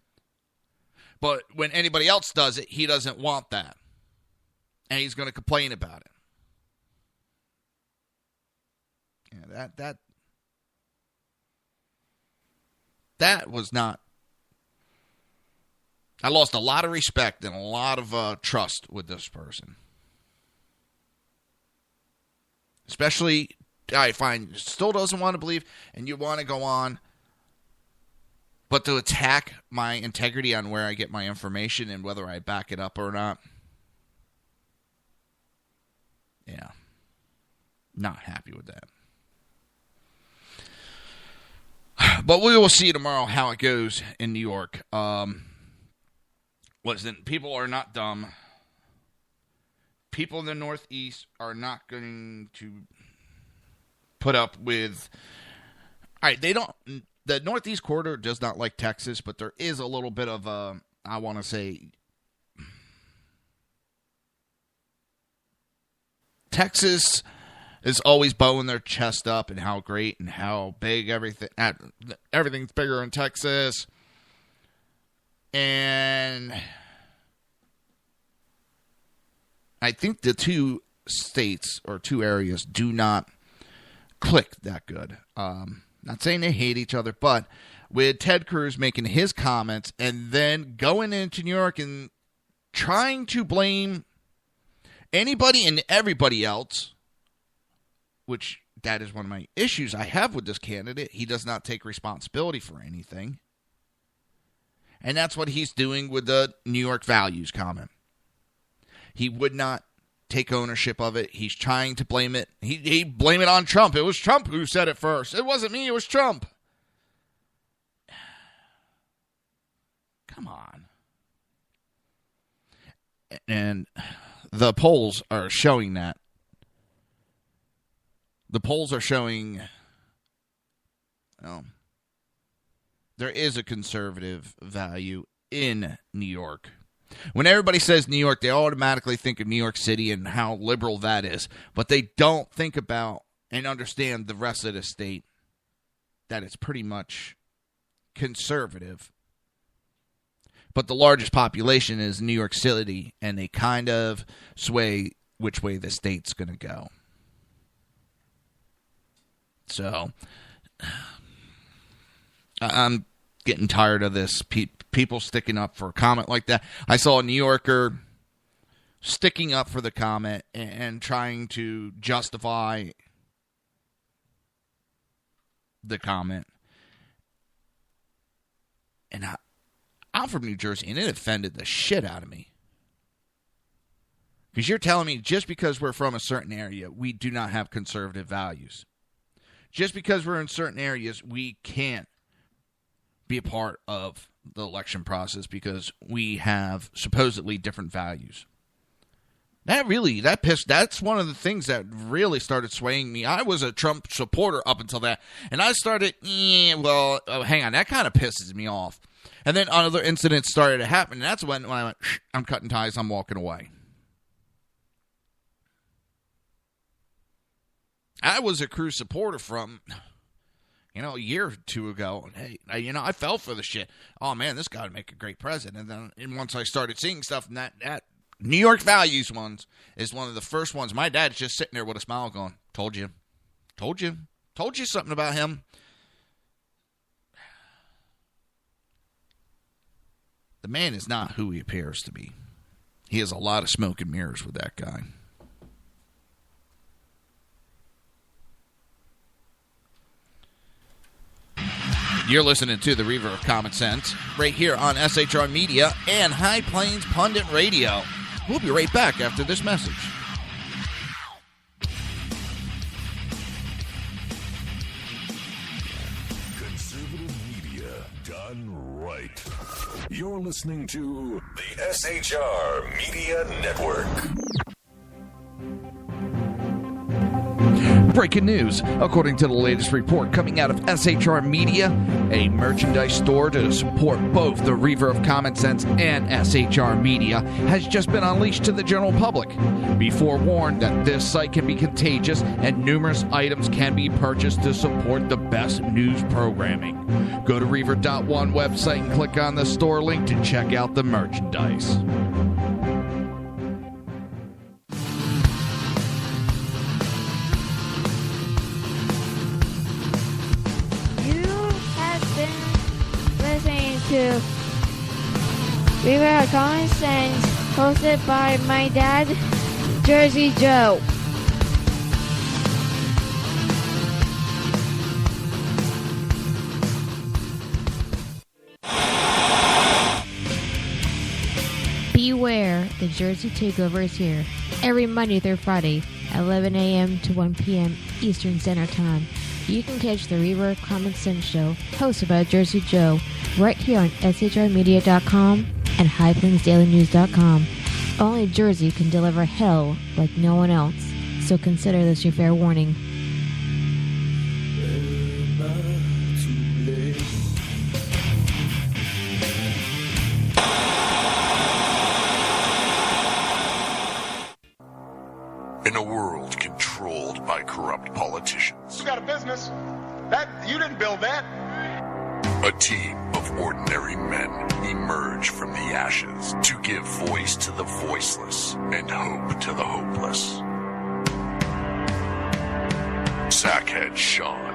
But when anybody else does it, he doesn't want that. And he's going to complain about it. Yeah, that was not. I lost a lot of respect and a lot of trust with this person. Especially, I find, still doesn't want to believe, and you want to go on. But to attack my integrity on where I get my information and whether I back it up or not. Yeah. Not happy with that. But we will see tomorrow how it goes in New York. Listen, people are not dumb. People in the Northeast are not going to put up with... All right, they don't... The Northeast corridor does not like Texas, but there is a little bit of a, I want to say, Texas is always bowing their chest up and how great and how big everything's bigger in Texas. And I think the two states or two areas do not click that good. Not saying they hate each other, but with Ted Cruz making his comments and then going into New York and trying to blame anybody and everybody else, which that is one of my issues I have with this candidate. He does not take responsibility for anything. And that's what he's doing with the New York values comment. He would not take ownership of it. He's trying to blame it. He blamed it on Trump. It was Trump who said it first. It wasn't me. It was Trump. Come on. And the polls are showing that. The polls are showing there is a conservative value in New York. When everybody says New York, they automatically think of New York City and how liberal that is. But they don't think about and understand the rest of the state, that it's pretty much conservative. But the largest population is New York City, and they kind of sway which way the state's going to go. So, I'm getting tired of this. People sticking up for a comment like that. I saw a New Yorker sticking up for the comment and trying to justify the comment. And I'm from New Jersey, and it offended the shit out of me. Because you're telling me just because we're from a certain area, we do not have conservative values. Just because we're in certain areas, we can't be a part of the election process because we have supposedly different values. That's one of the things that really started swaying me. I was a Trump supporter up until that, and I started, hang on, that kind of pisses me off. And then other incidents started to happen, and that's when I went, I'm cutting ties, I'm walking away. I was a Cruz supporter from, a year or two ago. And hey, I fell for the shit. Oh, man, this guy would make a great president. And then once I started seeing stuff, and that New York values ones is one of the first ones. My dad's just sitting there with a smile going, told you something about him. The man is not who he appears to be. He has a lot of smoke and mirrors with that guy. You're listening to the Reaver of Common Sense right here on SHR Media and High Plains Pundit Radio. We'll be right back after this message. Conservative media done right. You're listening to the SHR Media Network. Breaking news. According to the latest report coming out of SHR Media, a merchandise store to support both the Reaver of Common Sense and SHR Media has just been unleashed to the general public. Be forewarned that this site can be contagious and numerous items can be purchased to support the best news programming. Go to Reaver.one website and click on the store link to check out the merchandise. To Reaver of Common Sense, hosted by my dad, Jersey Joe. Beware, the Jersey Takeover is here. Every Monday through Friday, 11 a.m. to 1 p.m. Eastern Standard Time. You can catch the Reaver of Common Sense show, hosted by Jersey Joe, right here on shrmedia.com and highplainsdailynews.com. Only Jersey can deliver hell like no one else, so consider this your fair warning. In a world controlled by corrupt politicians, you got a business. That you didn't build that. A team of ordinary men emerge from the ashes to give voice to the voiceless and hope to the hopeless. Sackhead Sean.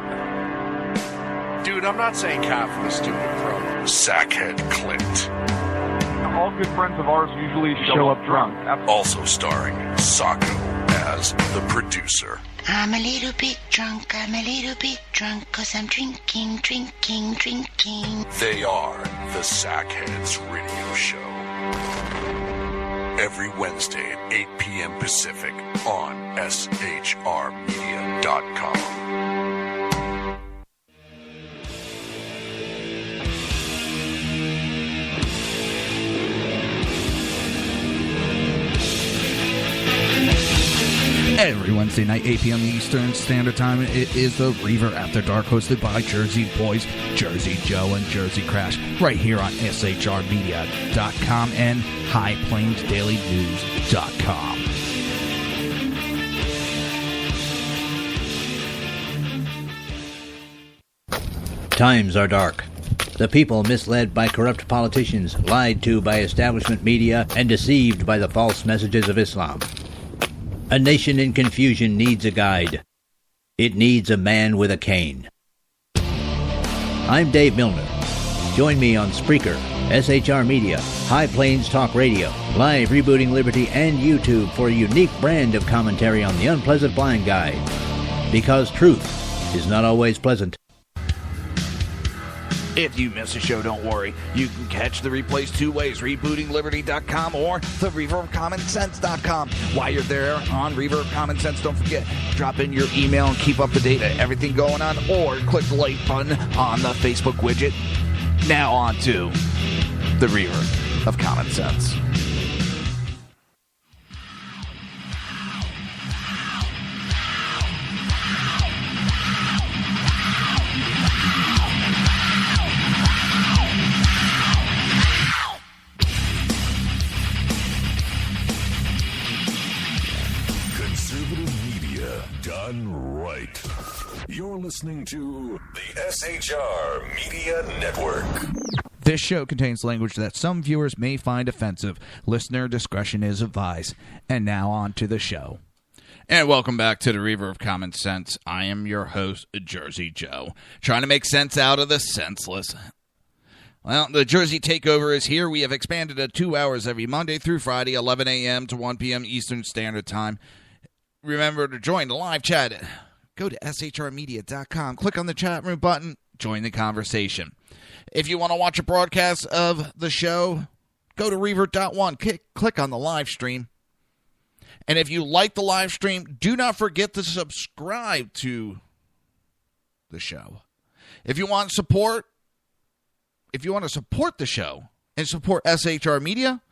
Dude, I'm not saying half the stupid pro. Sackhead Clint. All good friends of ours usually show up drunk. Also starring Sacco as the producer. I'm a little bit drunk, 'cause I'm drinking. They are the Sackheads Radio Show. Every Wednesday at 8 p.m. Pacific on shrmedia.com. Every Wednesday night, 8 p.m. Eastern Standard Time, it is the Reaver After Dark, hosted by Jersey Boys, Jersey Joe, and Jersey Crash, right here on shrmedia.com and highplainsdailynews.com. Times are dark. The people misled by corrupt politicians, lied to by establishment media, and deceived by the false messages of Islam. A nation in confusion needs a guide. It needs a man with a cane. I'm Dave Milner. Join me on Spreaker, SHR Media, High Plains Talk Radio, Live Rebooting Liberty, and YouTube for a unique brand of commentary on the unpleasant blind guide. Because truth is not always pleasant. If you miss a show, don't worry. You can catch the replays two ways, rebootingliberty.com or the reverbcommonsense.com. While you're there on Reaver of Common Sense, don't forget, drop in your email and keep up to date on everything going on, or click the like button on the Facebook widget. Now on to the Reaver of Common Sense. Done right. You're listening to the SHR Media Network. This show contains language that some viewers may find offensive. Listener discretion is advised. And now on to the show. And welcome back to the Reaver of Common Sense. I am your host, Jersey Joe, trying to make sense out of the senseless. Well, the Jersey Takeover is here. We have expanded to 2 hours every Monday through Friday, 11 a.m. to 1 p.m. Eastern Standard Time. Remember to join the live chat. Go to shrmedia.com, click on the chat room button, join the conversation. If you want to watch a broadcast of the show, go to Reaver.one, click on the live stream. And if you like the live stream, do not forget to subscribe to the show. If you want to support the show and support SHR Media,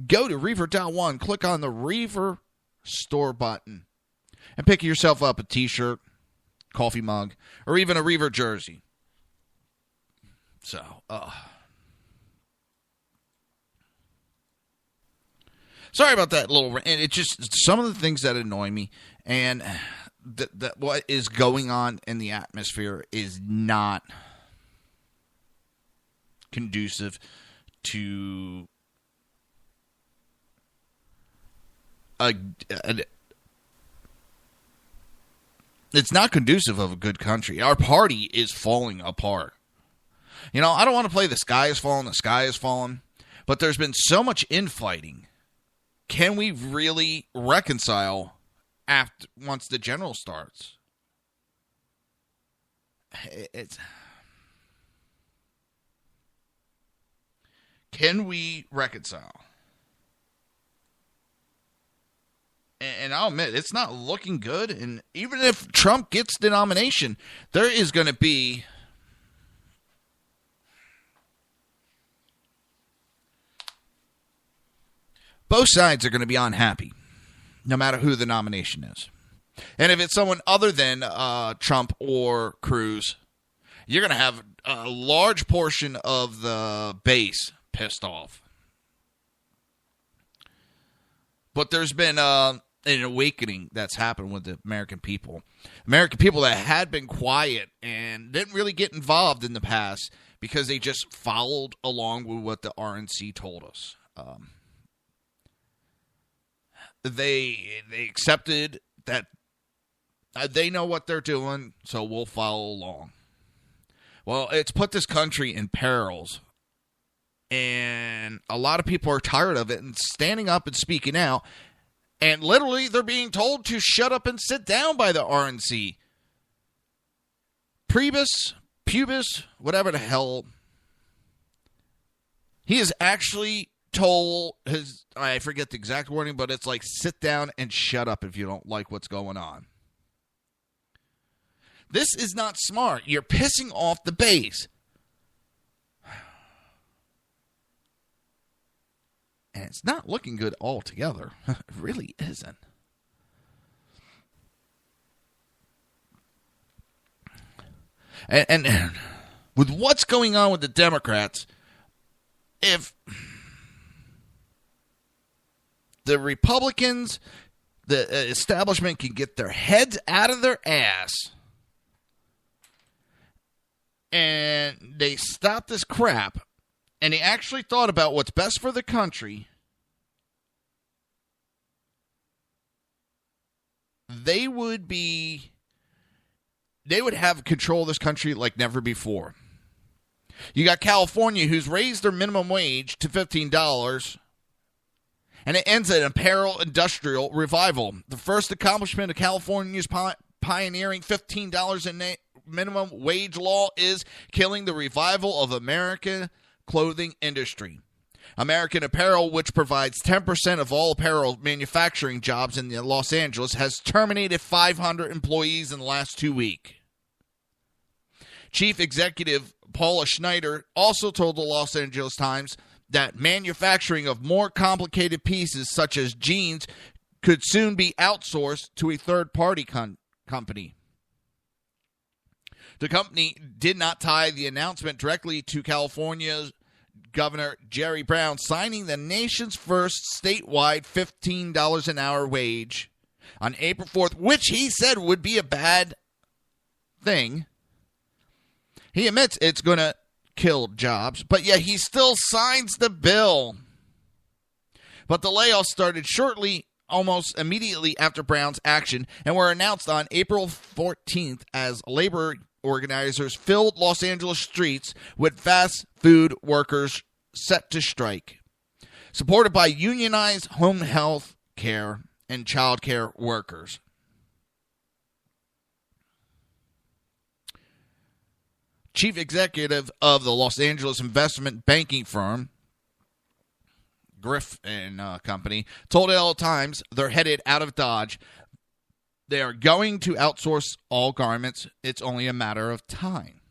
go to Reaver.one, click on the Reaver store button, and pick yourself up a t-shirt, coffee mug, or even a Reaver jersey. So, sorry about that little, and it's just some of the things that annoy me, and that what is going on in the atmosphere is not conducive to it's not conducive of a good country. Our party is falling apart. You know, I don't want to play the sky is falling, but there's been so much infighting. Can we really reconcile once the general starts? Can we reconcile? And I'll admit, it's not looking good. And even if Trump gets the nomination, there is going to be both sides are going to be unhappy, no matter who the nomination is. And if it's someone other than Trump or Cruz, you're going to have a large portion of the base pissed off. But there's been an awakening that's happened with the American people. American people that had been quiet and didn't really get involved in the past because they just followed along with what the RNC told us. They accepted that they know what they're doing, so we'll follow along. Well, it's put this country in perils. And a lot of people are tired of it and standing up and speaking out. And literally, they're being told to shut up and sit down by the RNC. Pubis, whatever the hell. He is actually told I forget the exact wording, but it's like, sit down and shut up if you don't like what's going on. This is not smart. You're pissing off the base. And it's not looking good altogether. It really isn't. And with what's going on with the Democrats, if the Republicans, the establishment can get their heads out of their ass and they stopped this crap, and they actually thought about what's best for the country, they would have control of this country like never before. You got California, who's raised their minimum wage to $15, and it ends an apparel industrial revival. The first accomplishment of California's pioneering $15 in minimum wage law is killing the revival of American clothing industry. American Apparel, which provides 10% of all apparel manufacturing jobs in Los Angeles, has terminated 500 employees in the last 2 weeks. Chief Executive Paula Schneider also told the Los Angeles Times that manufacturing of more complicated pieces, such as jeans, could soon be outsourced to a third-party company. The company did not tie the announcement directly to California's Governor Jerry Brown signing the nation's first statewide $15 an hour wage on April 4th, which he said would be a bad thing. He admits it's going to kill jobs, but yet he still signs the bill. But the layoffs started shortly, almost immediately after Brown's action, and were announced on April 14th as labor organizers filled Los Angeles streets with fast food workers set to strike, supported by unionized home health care and child care workers. Chief executive of the Los Angeles investment banking firm, Griff and Company, told LA Times they're headed out of Dodge. They are going to outsource all garments. It's only a matter of time.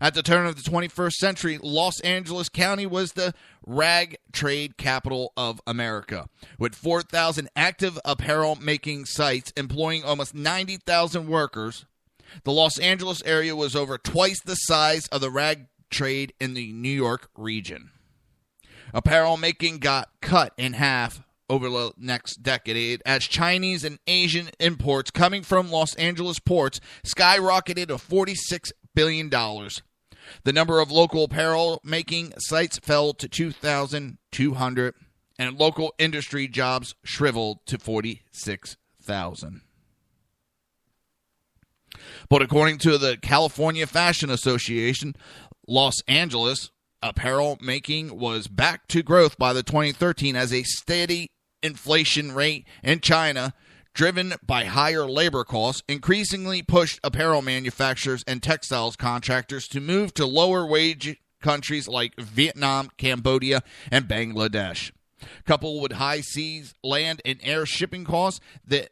At the turn of the 21st century, Los Angeles County was the rag trade capital of America, with 4,000 active apparel-making sites employing almost 90,000 workers. The Los Angeles area was over twice the size of the rag trade in the New York region. Apparel making got cut in half over the next decade as Chinese and Asian imports coming from Los Angeles ports skyrocketed to $46 billion. The number of local apparel making sites fell to 2,200, and local industry jobs shriveled to 46,000. But according to the California Fashion Association, Los Angeles apparel making was back to growth by the 2013 as a steady inflation rate in China, driven by higher labor costs, increasingly pushed apparel manufacturers and textiles contractors to move to lower wage countries like Vietnam, Cambodia, and Bangladesh. Coupled with high seas, land, and air shipping costs, the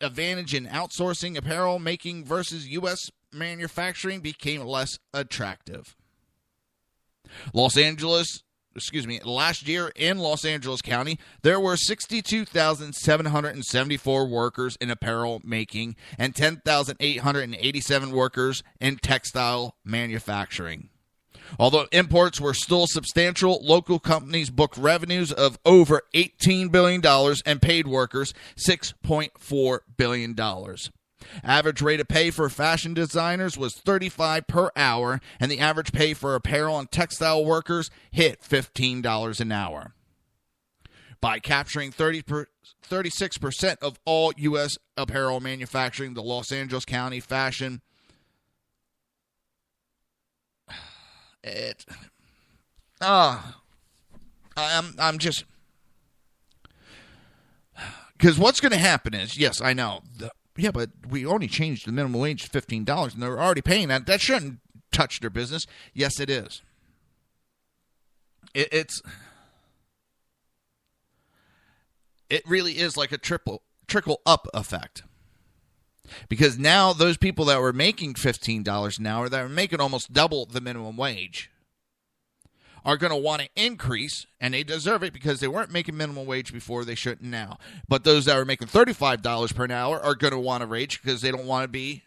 advantage in outsourcing apparel making versus U.S. manufacturing became less attractive. Last year in Los Angeles County, there were 62,774 workers in apparel making and 10,887 workers in textile manufacturing. Although imports were still substantial, local companies booked revenues of over $18 billion and paid workers $6.4 billion. Average rate of pay for fashion designers was $35 per hour, and the average pay for apparel and textile workers hit $15 an hour. By capturing 36% of all U.S. apparel manufacturing, the Los Angeles County fashion I'm just, because what's going to happen is, yes, I know, but we only changed the minimum wage to $15, and they're already paying that. That shouldn't touch their business. Yes, it is. It really is like a trickle-up effect. Because now those people that were making $15 an hour, that were making almost double the minimum wage, are going to want to increase, and they deserve it because they weren't making minimum wage before, they shouldn't now. But those that are making $35 per hour are going to want to rage because they don't want to be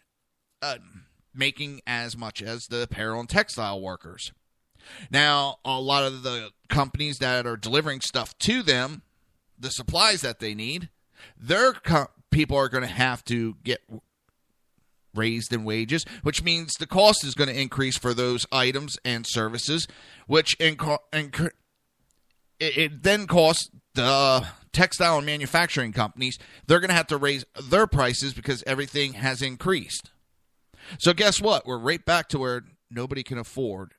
making as much as the apparel and textile workers. Now, a lot of the companies that are delivering stuff to them, the supplies that they need, their people are going to have to get raised in wages, which means the cost is going to increase for those items and services, which it then costs the textile and manufacturing companies. They're going to have to raise their prices because everything has increased. So guess what? We're right back to where nobody can afford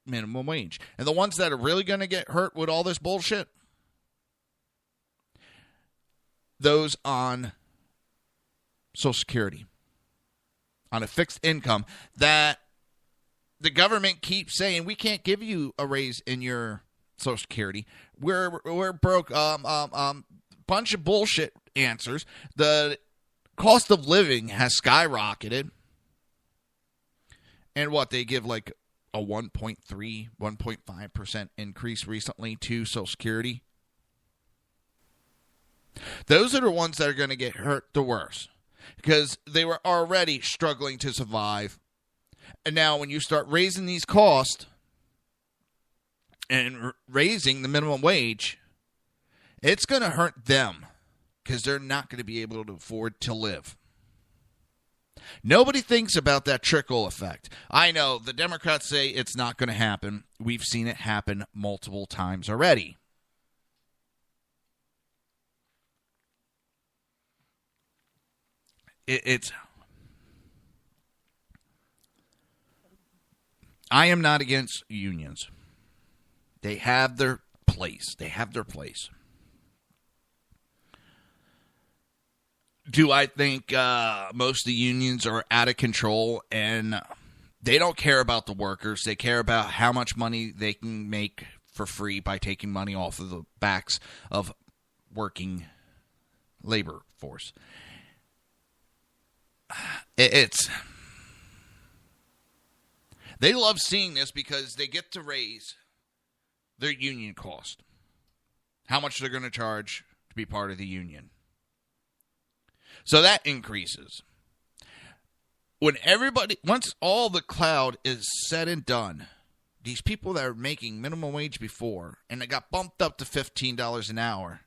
minimum wage. And the ones that are really going to get hurt with all this bullshit, those on Social Security, on a fixed income that the government keeps saying, we can't give you a raise in your Social Security. We're broke. Bunch of bullshit answers. The cost of living has skyrocketed. And what, they give like a 1.3, 1.5% increase recently to Social Security. Those are the ones that are going to get hurt the worst because they were already struggling to survive. And now when you start raising these costs and raising the minimum wage, it's going to hurt them because they're not going to be able to afford to live. Nobody thinks about that trickle effect. I know the Democrats say it's not going to happen. We've seen it happen multiple times already. I am not against unions. They have their place. Do I think most of the unions are out of control and they don't care about the workers? They care about how much money they can make for free by taking money off of the backs of working labor force. They love seeing this because they get to raise their union cost. How much they're going to charge to be part of the union. So that increases. Once all the cloud is said and done, these people that are making minimum wage before, and they got bumped up to $15 an hour,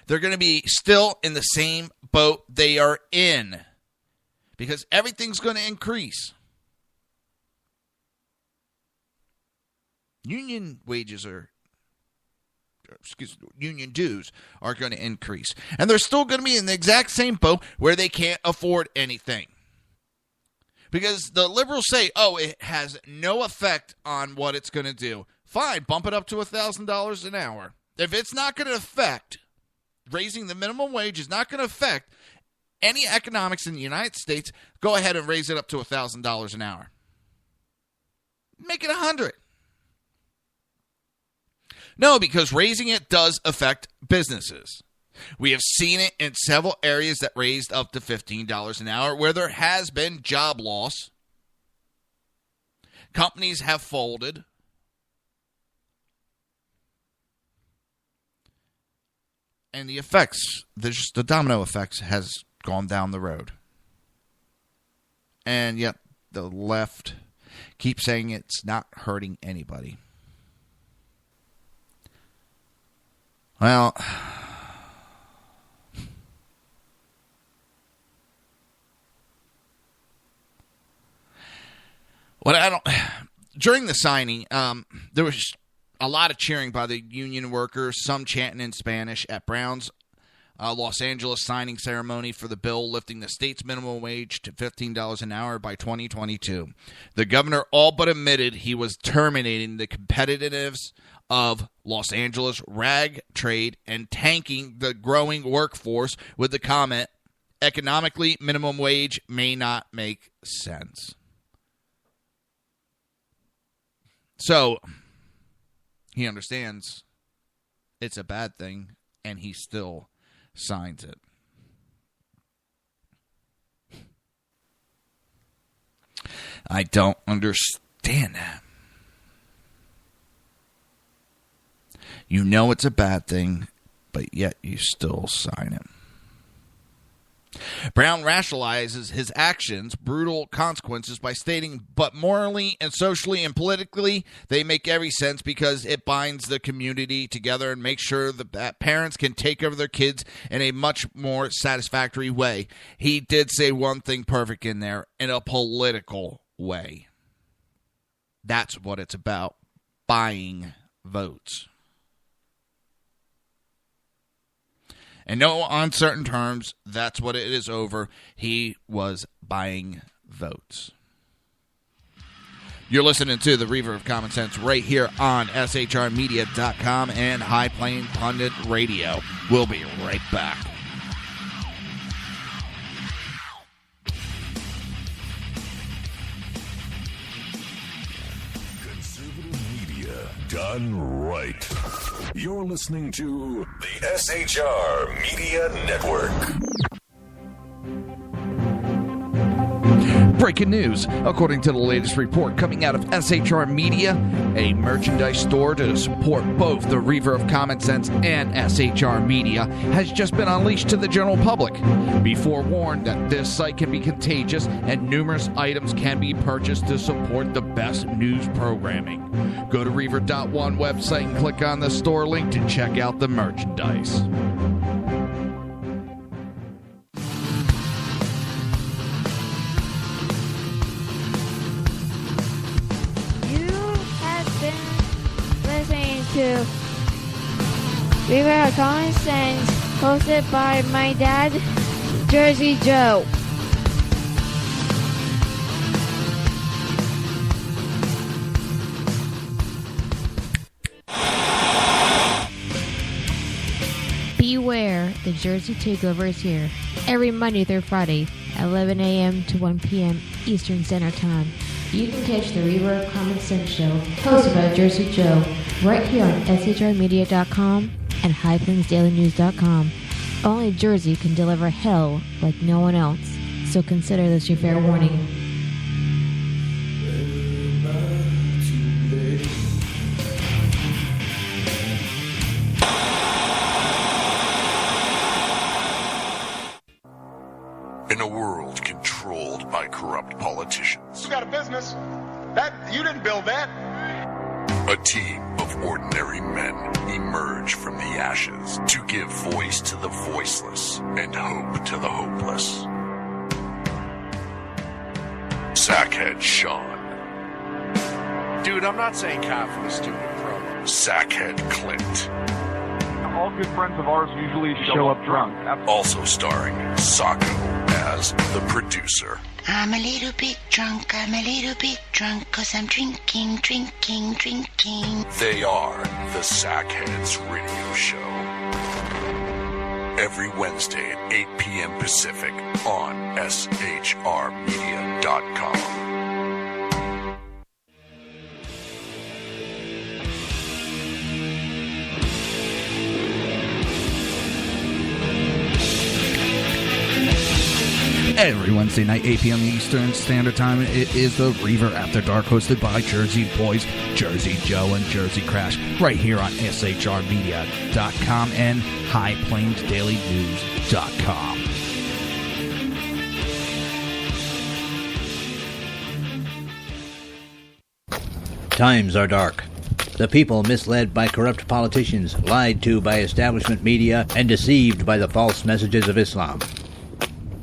they're going to be still in the same boat they are in. Because everything's going to increase. Union dues are going to increase. And they're still going to be in the exact same boat where they can't afford anything. Because the liberals say, it has no effect on what it's going to do. Fine, bump it up to $1,000 an hour. If it's not going to affect, raising the minimum wage is not going to affect any economics in the United States, go ahead and raise it up to $1,000 an hour. Make it $100. No, because raising it does affect businesses. We have seen it in several areas that raised up to $15 an hour where there has been job loss. Companies have folded. And the effects, the domino effects has gone down the road. And yet the left keeps saying it's not hurting anybody. Well, during the signing, there was a lot of cheering by the union workers, some chanting in Spanish at Brown's Los Angeles signing ceremony for the bill lifting the state's minimum wage to $15 an hour by 2022. The governor all but admitted he was terminating the competitiveness of Los Angeles rag trade and tanking the growing workforce with the comment, economically, minimum wage may not make sense. So, he understands it's a bad thing, and he still signs it. I don't understand that. You know it's a bad thing, but yet you still sign it. Brown rationalizes his actions' brutal consequences by stating, but morally and socially and politically, they make every sense because it binds the community together and makes sure that parents can take over their kids in a much more satisfactory way. He did say one thing perfect in there, in a political way. That's what it's about, buying votes. And no uncertain terms, that's what it is over. He was buying votes. You're listening to the Reaver of Common Sense right here on shrmedia.com and High Plains Pundit Radio. We'll be right back. Done right. You're listening to the SHR Media Network. Breaking news. According to the latest report coming out of SHR Media, a merchandise store to support both the Reaver of Common Sense and SHR Media has just been unleashed to the general public. Be forewarned that this site can be contagious and numerous items can be purchased to support the best news programming. Go to Reaver.one website and click on the store link to check out the merchandise. To Reaver of Common Sense, hosted by my dad, Jersey Joe. Beware, the Jersey Takeover is here. Every Monday through Friday, 11 a.m. to 1 p.m. Eastern Standard Time. You can catch the Reaver of Common Sense show, hosted by Jersey Joe, right here on shrmedia.com and highplainsdailynews.com. Only Jersey can deliver hell like no one else, so consider this your fair warning. In a world controlled by corrupt politicians, You got a business. That you didn't build that. a team of ordinary men emerge from the ashes to give voice to the voiceless and hope to the hopeless. Sackhead Sean. Dude, I'm not saying cop for the stupid program. Sackhead Clint. All good friends of ours usually show up drunk. Also starring Sacco as the producer. I'm a little bit drunk, 'cause I'm drinking. They are the Sackheads Radio Show. Every Wednesday at 8 p.m. Pacific on shrmedia.com. Every Wednesday night, 8 p.m. Eastern Standard Time, it is the Reaver After Dark, hosted by Jersey Boys, Jersey Joe, and Jersey Crash, right here on shrmedia.com and highplainsdailynews.com. Times are dark. The people misled by corrupt politicians, lied to by establishment media, and deceived by the false messages of Islam.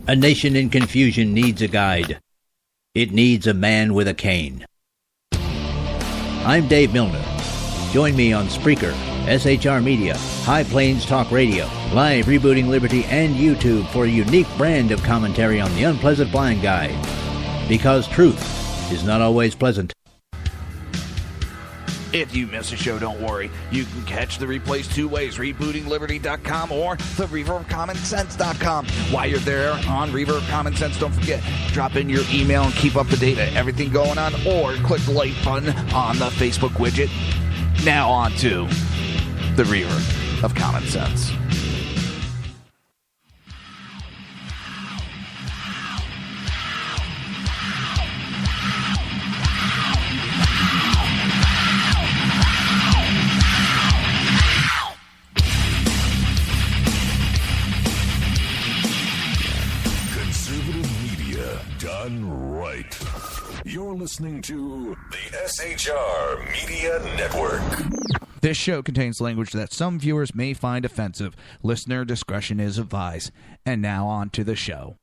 A nation in confusion needs a guide. It needs a man with a cane. I'm Dave Milner. Join me on Spreaker, SHR Media, High Plains Talk Radio, Live Rebooting Liberty, and YouTube for a unique brand of commentary on the unpleasant blind guide. Because truth is not always pleasant. If you miss a show, don't worry. You can catch the replays two ways, rebootingliberty.com or the reverofcommonsense.com. While you're there on Reaver of Common Sense, don't forget, drop in your email and keep up to date with everything going on, or click the like button on the Facebook widget. Now on to the Reaver of Common Sense. done right. You're listening to the SHR Media Network. This show contains language that some viewers may find offensive. Listener discretion is advised. And now on to the show.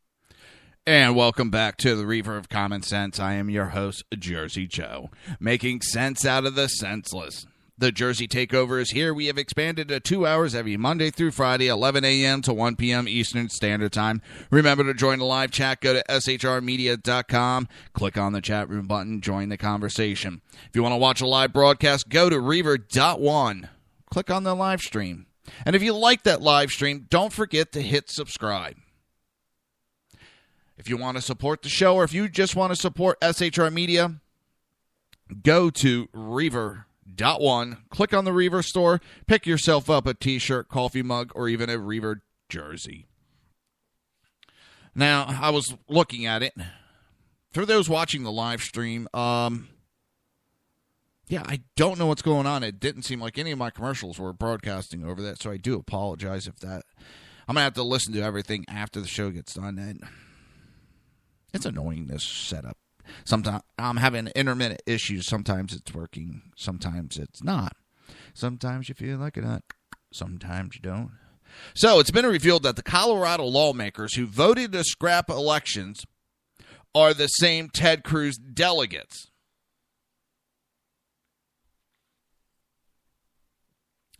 And welcome back to the Reaver of Common Sense. I am your host, Jersey Joe, making sense out of the senseless. The Jersey Takeover is here. We have expanded to 2 hours every Monday through Friday, 11 a.m. to 1 p.m. Eastern Standard Time. Remember to join the live chat. Go to shrmedia.com. Click on the chat room button. Join the conversation. If you want to watch a live broadcast, go to Reaver.one. Click on the live stream. And if you like that live stream, don't forget to hit subscribe. If you want to support the show or if you just want to support SHR Media, go to Reaver.one. Click on the Reaver store, pick yourself up a t-shirt, coffee mug, or even a Reaver jersey. Now, I was looking at it. For those watching the live stream, I don't know what's going on. It didn't seem like any of my commercials were broadcasting over that, so I do apologize if that. I'm going to have to listen to everything after the show gets done. And it's annoying, this setup. Sometimes I'm having intermittent issues. Sometimes it's working. Sometimes it's not. Sometimes you feel like it not. Sometimes you don't. So it's been revealed that the Colorado lawmakers who voted to scrap elections are the same Ted Cruz delegates.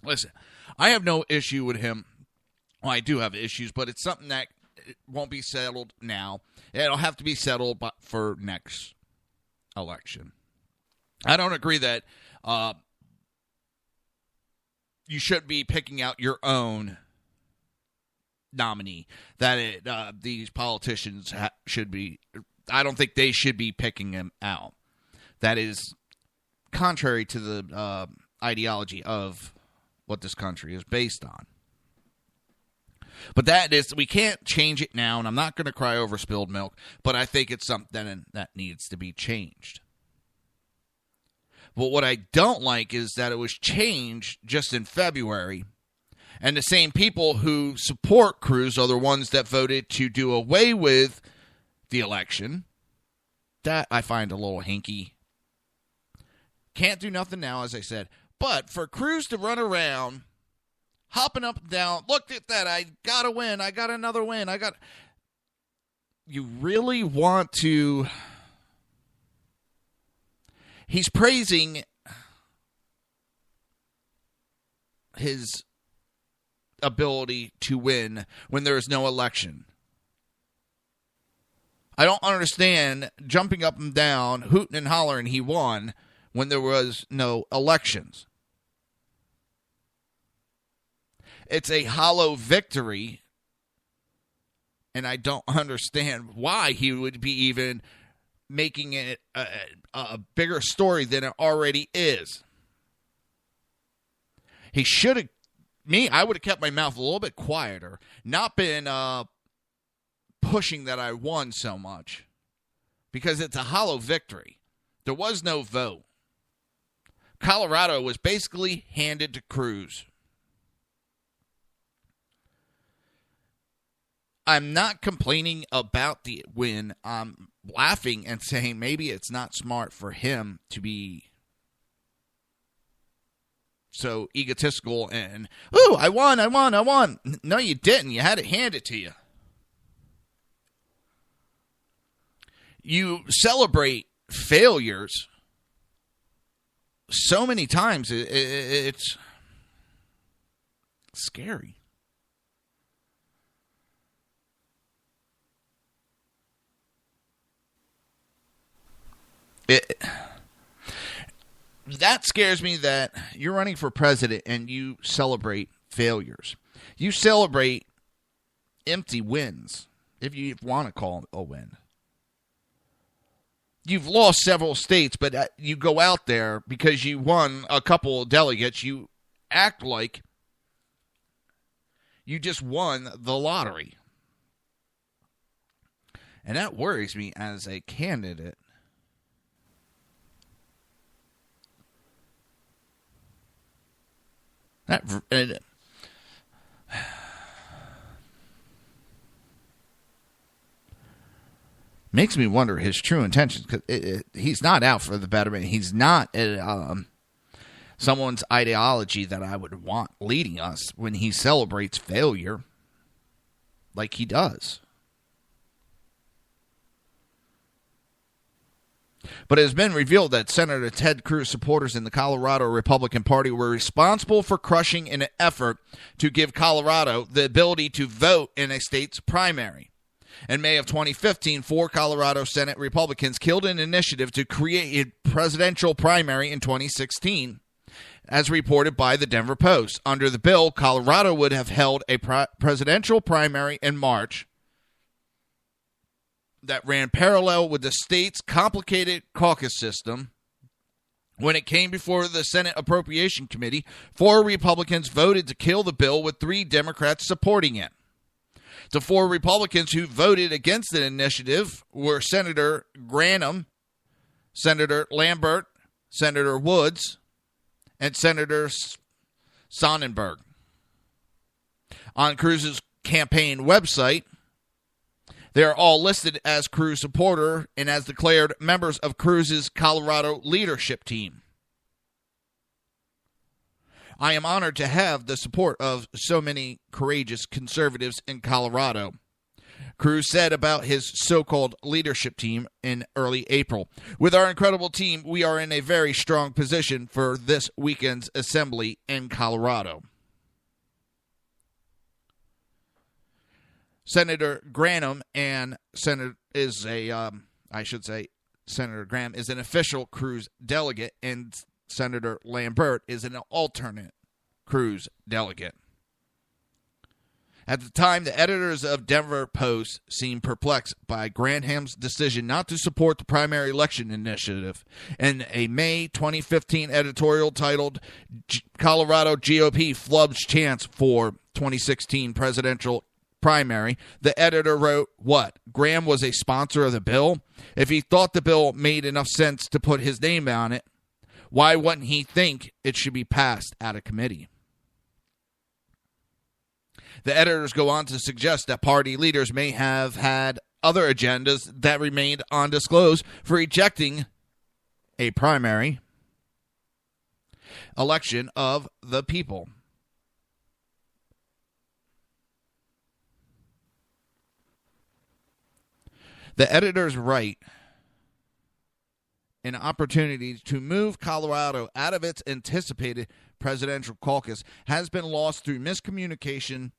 Listen, I have no issue with him. Well, I do have issues, but it's something that won't be settled now. It'll have to be settled for next election. I don't agree that you should be picking out your own nominee. That these politicians should be. I don't think they should be picking him out. That is contrary to the ideology of what this country is based on. But that is, we can't change it now, and I'm not going to cry over spilled milk, but I think it's something that needs to be changed. But what I don't like is that it was changed just in February, and the same people who support Cruz are the ones that voted to do away with the election. That I find a little hinky. Can't do nothing now, as I said. But for Cruz to run around hopping up and down, look at that, I got a win, I got another win, you really want to... He's praising his ability to win when there is no election. I don't understand jumping up and down, hooting and hollering he won when there was no elections. It's a hollow victory, and I don't understand why he would be even making it a bigger story than it already is. He should have, I would have kept my mouth a little bit quieter, not been pushing that I won so much, because it's a hollow victory. There was no vote. Colorado was basically handed to Cruz. I'm not complaining about the win. I'm laughing and saying maybe it's not smart for him to be so egotistical and, ooh, I won. No, you didn't. You had it handed to you. You celebrate failures so many times, it's scary. That scares me, that you're running for president and you celebrate failures. You celebrate empty wins, if you want to call it a win. You've lost several states, but you go out there because you won a couple of delegates. You act like you just won the lottery. And that worries me as a candidate. Makes me wonder his true intentions, because he's not out for the betterment. He's not someone's ideology that I would want leading us when he celebrates failure like he does. But it has been revealed that Senator Ted Cruz supporters in the Colorado Republican Party were responsible for crushing an effort to give Colorado the ability to vote in a state's primary. In May of 2015, 4 Colorado Senate Republicans killed an initiative to create a presidential primary in 2016, as reported by the Denver Post. Under the bill, Colorado would have held a presidential primary in March that ran parallel with the state's complicated caucus system. When it came before the Senate Appropriation Committee, 4 Republicans voted to kill the bill, with 3 Democrats supporting it. The 4 Republicans who voted against the initiative were Senator Granholm, Senator Lambert, Senator Woods, and Senator Sonnenberg. On Cruz's campaign website, they are all listed as Cruz supporter and as declared members of Cruz's Colorado leadership team. I am honored to have the support of so many courageous conservatives in Colorado, Cruz said about his so-called leadership team in early April. With our incredible team, we are in a very strong position for this weekend's assembly in Colorado. Senator Granholm and Senator Graham is an official Cruz delegate, and Senator Lambert is an alternate Cruz delegate. At the time, the editors of Denver Post seemed perplexed by Granholm's decision not to support the primary election initiative. In a May 2015 editorial titled Colorado GOP Flubs Chance for 2016 Presidential Primary, the editor wrote, "What? Graham was a sponsor of the bill? If he thought the bill made enough sense to put his name on it, why wouldn't he think it should be passed out of committee?" The editors go on to suggest that party leaders may have had other agendas that remained undisclosed for rejecting a primary election of the people. The editors write, an opportunity to move Colorado out of its anticipated presidential caucus has been lost through miscommunication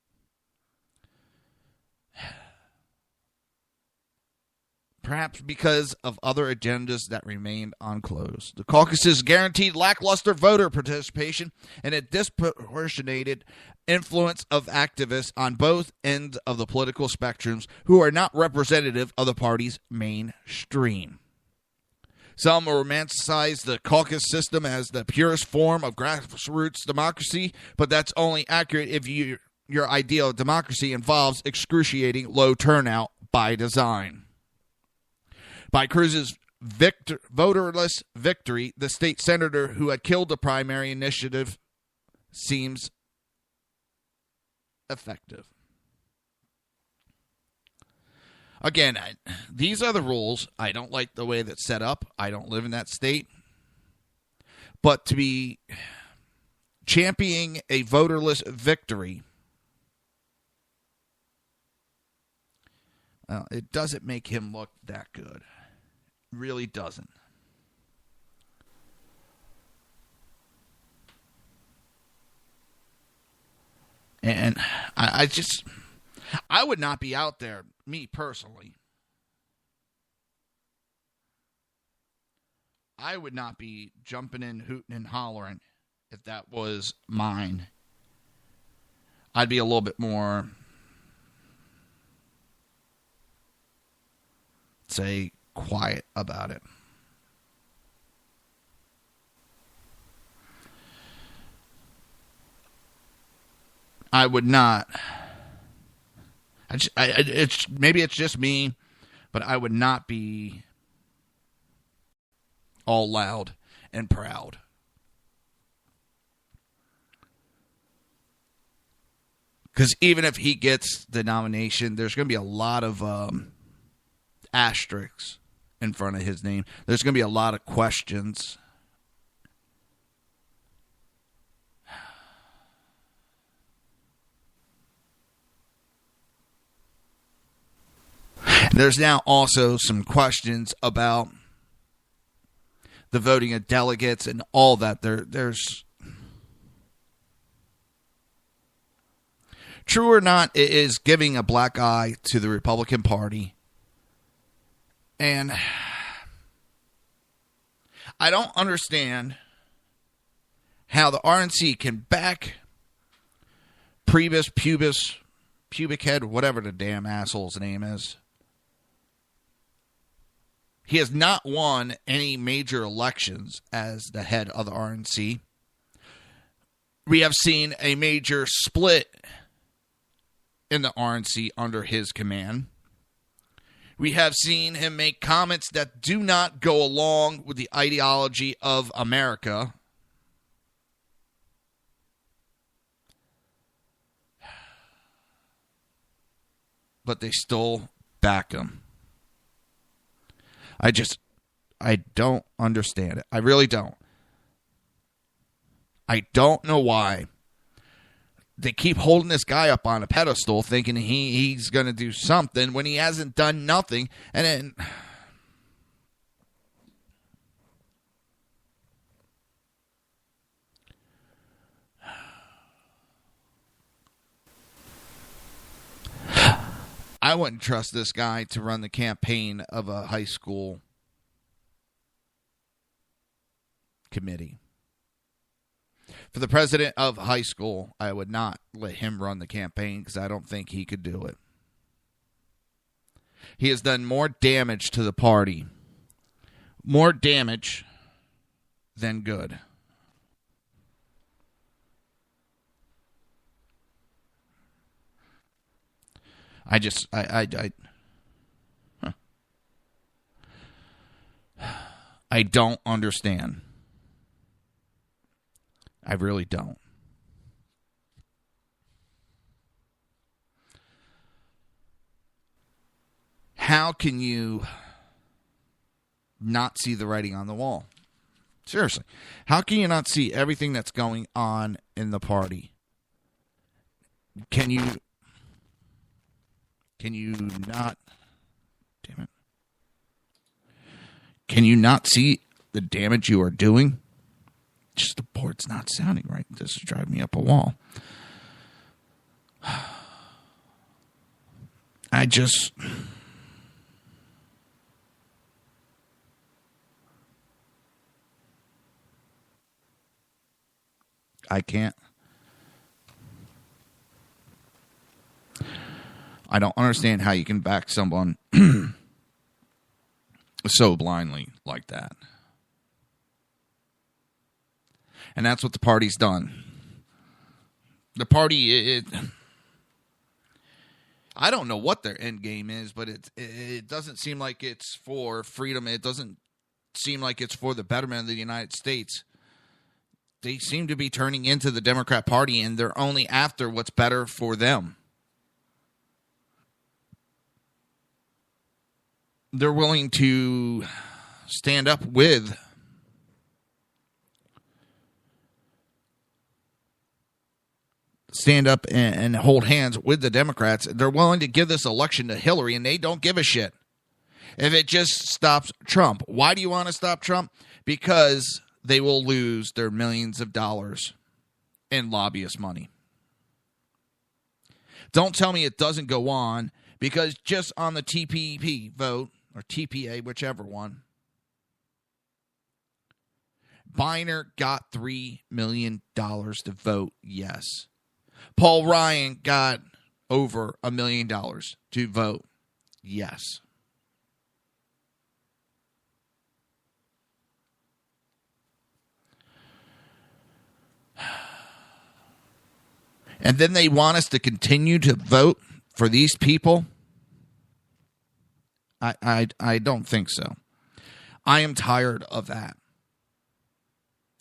perhaps because of other agendas that remained unclosed. The caucus's guaranteed lackluster voter participation and a disproportionate influence of activists on both ends of the political spectrums who are not representative of the party's mainstream. Some romanticize the caucus system as the purest form of grassroots democracy, but that's only accurate if your idea of democracy involves excruciating low turnout by design. By Cruz's voterless victory, the state senator who had killed the primary initiative seems effective. Again, these are the rules. I don't like the way that's set up. I don't live in that state. But to be championing a voterless victory, well, it doesn't make him look that good. It really doesn't. And I would not be out there, me personally. I would not be jumping in, hooting and hollering if that was mine. I'd be a little bit more, say, quiet about it. I would not. Maybe it's just me, but I would not be all loud and proud. Because even if he gets the nomination, there's going to be a lot of asterisks in front of his name. There's going to be a lot of questions. There's now also some questions about the voting of delegates and all that. There's true or not, it is giving a black eye to the Republican Party. And I don't understand how the RNC can back pubic head, whatever the damn asshole's name is. He has not won any major elections as the head of the RNC. We have seen a major split in the RNC under his command. We have seen him make comments that do not go along with the ideology of America. But they still back him. I don't understand it. I really don't. I don't know why they keep holding this guy up on a pedestal thinking he's going to do something when he hasn't done nothing. And then I wouldn't trust this guy to run the campaign of a high school committee. For the president of high school, I would not let him run the campaign because I don't think he could do it. He has done more damage to the party. More damage than good. I don't understand. I really don't. How can you not see the writing on the wall? Seriously. How can you not see everything that's going on in the party? Can you not? Damn it. Can you not see the damage you are doing? Just the board's not sounding right. This is driving me up a wall. I can't. I don't understand how you can back someone so blindly like that. And that's what the party's done. The party, I don't know what their end game is, but it doesn't seem like it's for freedom. It doesn't seem like it's for the betterment of the United States. They seem to be turning into the Democrat Party, and they're only after what's better for them. They're willing to stand up and hold hands with the Democrats. They're willing to give this election to Hillary, and they don't give a shit if it just stops Trump. Why do you want to stop Trump? Because they will lose their millions of dollars in lobbyist money. Don't tell me it doesn't go on, because just on the TPP vote, or TPA, whichever one, Biner got $3 million to vote yes. Paul Ryan got over $1 million to vote yes. And then they want us to continue to vote for these people? I don't think so. I am tired of that.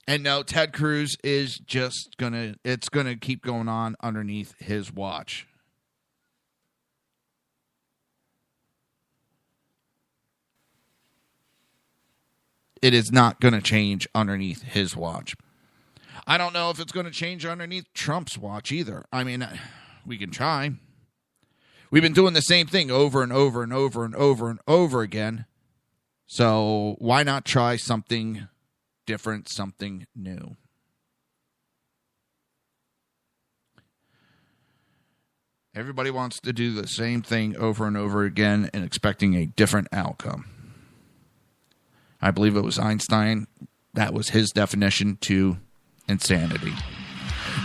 And no, Ted Cruz is just it's gonna keep going on underneath his watch. It is not going to change underneath his watch. I don't know if it's going to change underneath Trump's watch either. I mean, we can try. We've been doing the same thing over and over and over and over and over again. So why not try something different, something new? Everybody wants to do the same thing over and over again and expecting a different outcome. I believe it was Einstein. That was his definition to insanity.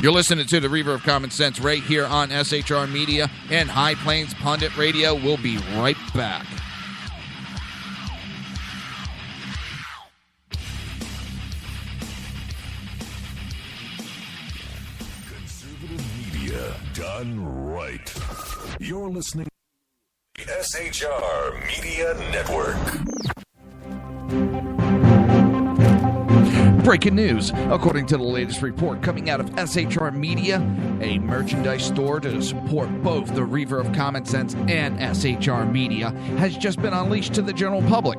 You're listening to the Reaver of Common Sense right here on SHR Media and High Plains Pundit Radio. We'll be right back. Conservative media done right. You're listening to SHR Media Network. Breaking news. According to the latest report coming out of SHR Media, a merchandise store to support both the Reaver of Common Sense and SHR Media has just been unleashed to the general public.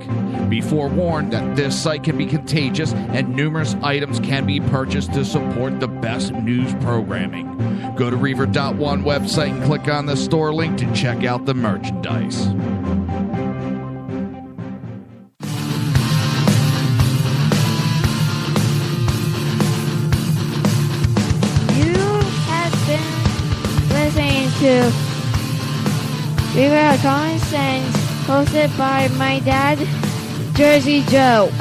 Be forewarned that this site can be contagious and numerous items can be purchased to support the best news programming. Go to Reaver.one website and click on the store link to check out the merchandise. Listening to Reaver of Common Sense, hosted by my dad, Jersey Joe.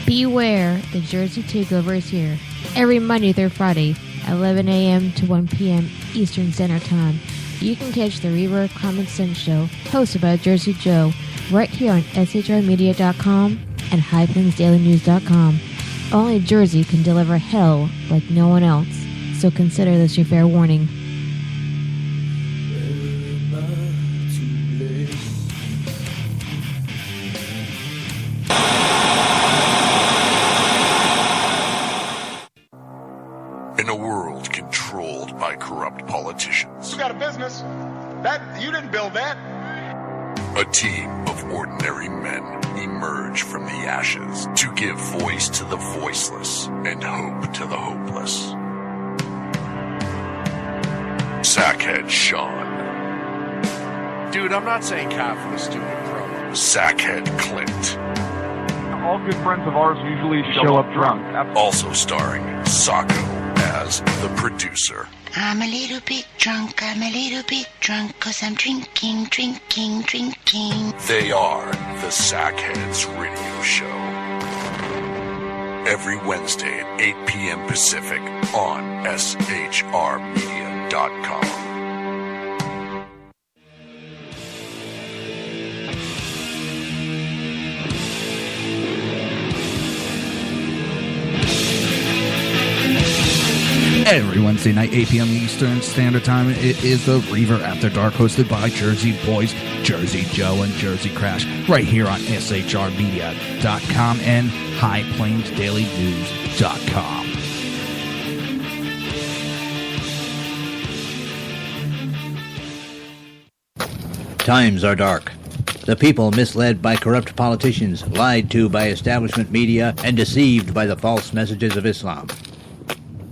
Beware, the Jersey Takeover is here. Every Monday through Friday, 11 a.m. to 1 p.m. Eastern Standard Time. You can catch the Reaver of Common Sense show, hosted by Jersey Joe, right here on shrmedia.com and highplainsdailynews.com. Only Jersey can deliver hell like no one else, so consider this your fair warning. In a world controlled by corrupt politicians, You got a business. That you didn't build that. a team of ordinary men emerge from the ashes to give voice to the voiceless and hope to the hopeless. Sackhead Sean. Dude, I'm not saying cop for the stupid promo. Sackhead Clint. All good friends of ours usually show up drunk. Also starring Sacco as the producer. I'm a little bit drunk, 'cause I'm drinking. They are the Sackheads Radio Show. Every Wednesday at 8 p.m. Pacific on shrmedia.com. Every Wednesday night, 8 p.m. Eastern Standard Time, it is the Reaver After Dark, hosted by Jersey Boys, Jersey Joe, and Jersey Crash, right here on shrmedia.com and highplainsdailynews.com. Times are dark. The people misled by corrupt politicians, lied to by establishment media, and deceived by the false messages of Islam.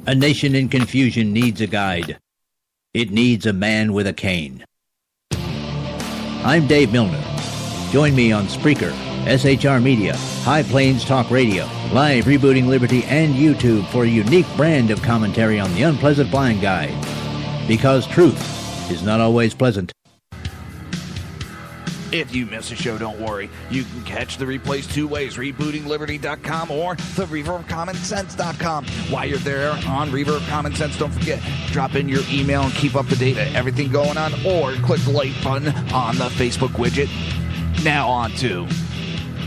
A nation in confusion needs a guide. It needs a man with a cane. I'm Dave Milner. Join me on Spreaker, SHR Media, High Plains Talk Radio, Live Rebooting Liberty, and YouTube for a unique brand of commentary on the unpleasant blind guide. Because truth is not always pleasant. If you miss a show, don't worry. You can catch the replays two ways, rebootingliberty.com or the reaverofcommonsense.com. While you're there on Reaver of Common Sense, don't forget, drop in your email and keep up to date with everything going on, or click the like button on the Facebook widget. Now on to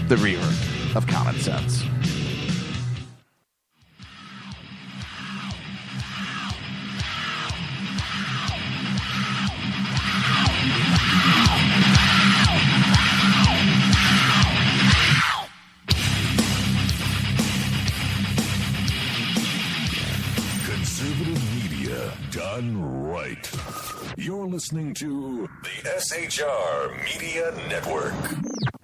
the Reaver of Common Sense. Conservative done right. You're listening to the SHR Media Network.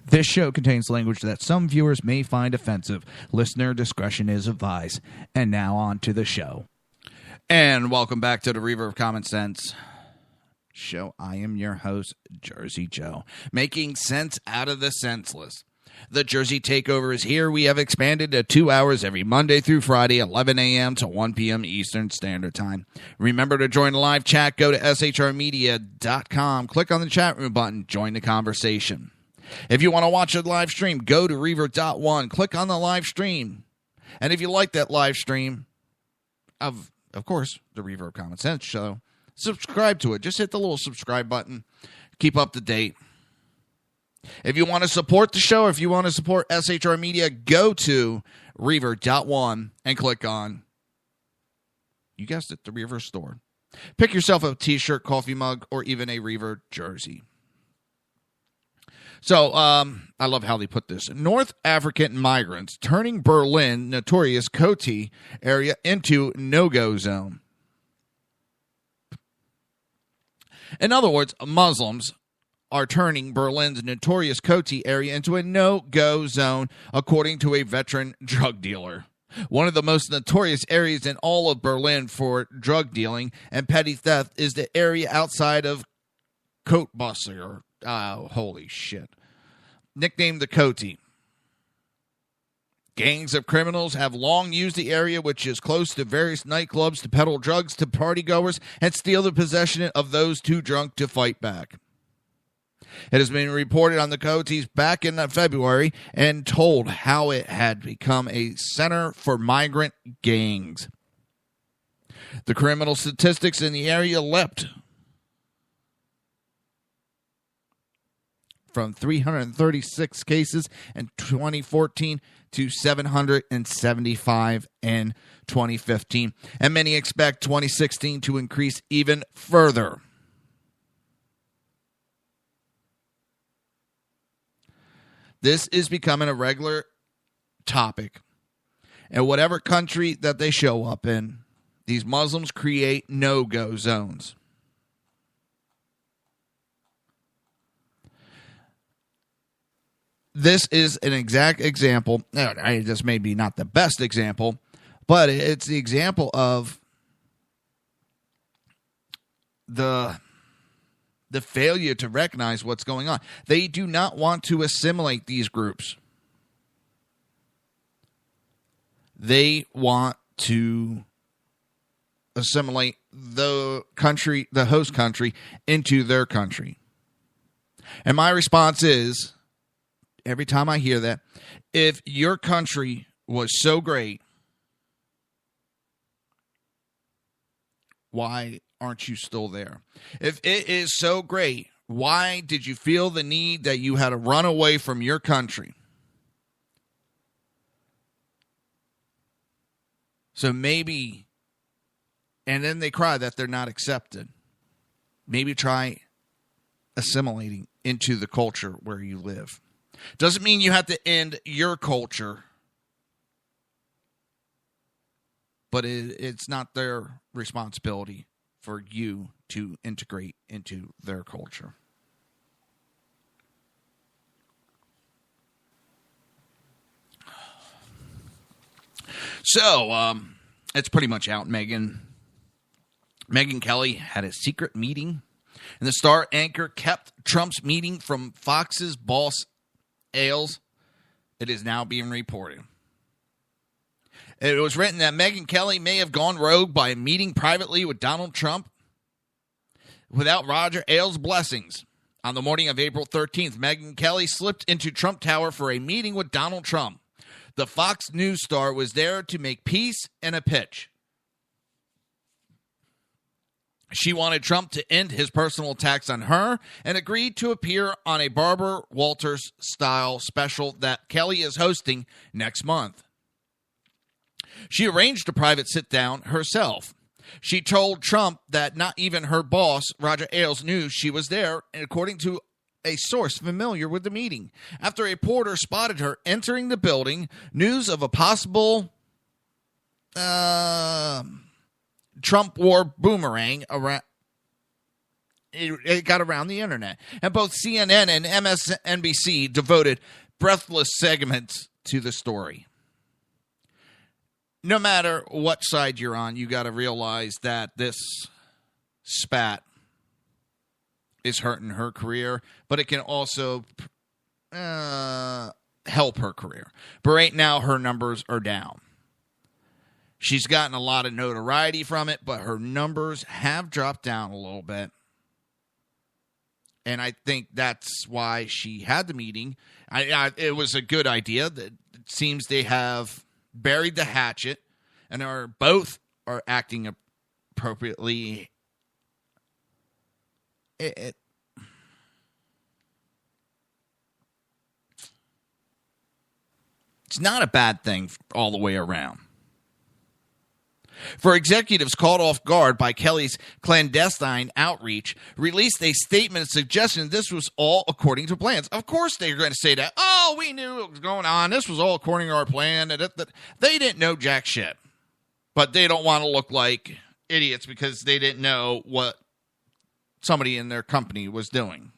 This show contains language that some viewers may find offensive. Listener discretion is advised. And now on to the show. And welcome back to the Reaver of Common Sense show. I am your host, Jersey Joe, making sense out of the senseless. The Jersey Takeover is here. We have expanded to 2 hours every Monday through Friday, 11 a.m. to 1 p.m. Eastern Standard Time. Remember to join the live chat. Go to shrmedia.com. Click on the chat room button. Join the conversation. If you want to watch a live stream, go to Reaver.one. Click on the live stream. And if you like that live stream of course, the Reaver of Common Sense show, subscribe to it. Just hit the little subscribe button. Keep up to date. If you want to support the show, if you want to support SHR Media, go to Reaver.one and click on, you guessed it, the Reaver store. Pick yourself a t-shirt, coffee mug, or even a Reaver jersey. So, I love how they put this. North African migrants turning Berlin, notorious Coty area, into no-go zone. In other words, Muslims are turning Berlin's notorious Coty area into a no-go zone, according to a veteran drug dealer. One of the most notorious areas in all of Berlin for drug dealing and petty theft is the area outside of Cottbusser. Holy shit. Nicknamed the Coty. Gangs of criminals have long used the area, which is close to various nightclubs, to peddle drugs to partygoers and steal the possession of those too drunk to fight back. It has been reported on the Coties back in February and told how it had become a center for migrant gangs. The criminal statistics in the area leapt from 336 cases in 2014 to 775 in 2015. And many expect 2016 to increase even further. This is becoming a regular topic. And whatever country that they show up in, these Muslims create no-go zones. This is an exact example. This may be not the best example, but it's the example of the failure to recognize what's going on. They do not want to assimilate these groups. They want to assimilate the country, the host country, into their country. And my response is, every time I hear that, if your country was so great, why aren't you still there? If it is so great, why did you feel the need that you had to run away from your country? So maybe, and then they cry that they're not accepted. Maybe try assimilating into the culture where you live. Doesn't mean you have to end your culture, but it's not their responsibility for you to integrate into their culture. So, it's pretty much out, Megyn Kelly had a secret meeting, and the Star anchor kept Trump's meeting from Fox's boss Ailes. It is now being reported. It was written that Megyn Kelly may have gone rogue by meeting privately with Donald Trump without Roger Ailes' blessings. On the morning of April 13th, Megyn Kelly slipped into Trump Tower for a meeting with Donald Trump. The Fox News star was there to make peace and a pitch. She wanted Trump to end his personal attacks on her and agreed to appear on a Barbara Walters-style special that Kelly is hosting next month. She arranged a private sit-down herself. She told Trump that not even her boss, Roger Ailes, knew she was there, and according to a source familiar with the meeting. After a reporter spotted her entering the building, news of a possible Trump war boomerang around. It got around the internet. And both CNN and MSNBC devoted breathless segments to the story. No matter what side you're on, you got to realize that this spat is hurting her career, but it can also help her career. But right now, her numbers are down. She's gotten a lot of notoriety from it, but her numbers have dropped down a little bit. And I think that's why she had the meeting. It was a good idea. It seems they have buried the hatchet and both are acting appropriately. It's not a bad thing all the way around. For executives caught off guard by Kelly's clandestine outreach, released a statement suggesting this was all according to plans. Of course they're going to say that. Oh, we knew what was going on. This was all according to our plan. They didn't know jack shit. But they don't want to look like idiots because they didn't know what somebody in their company was doing.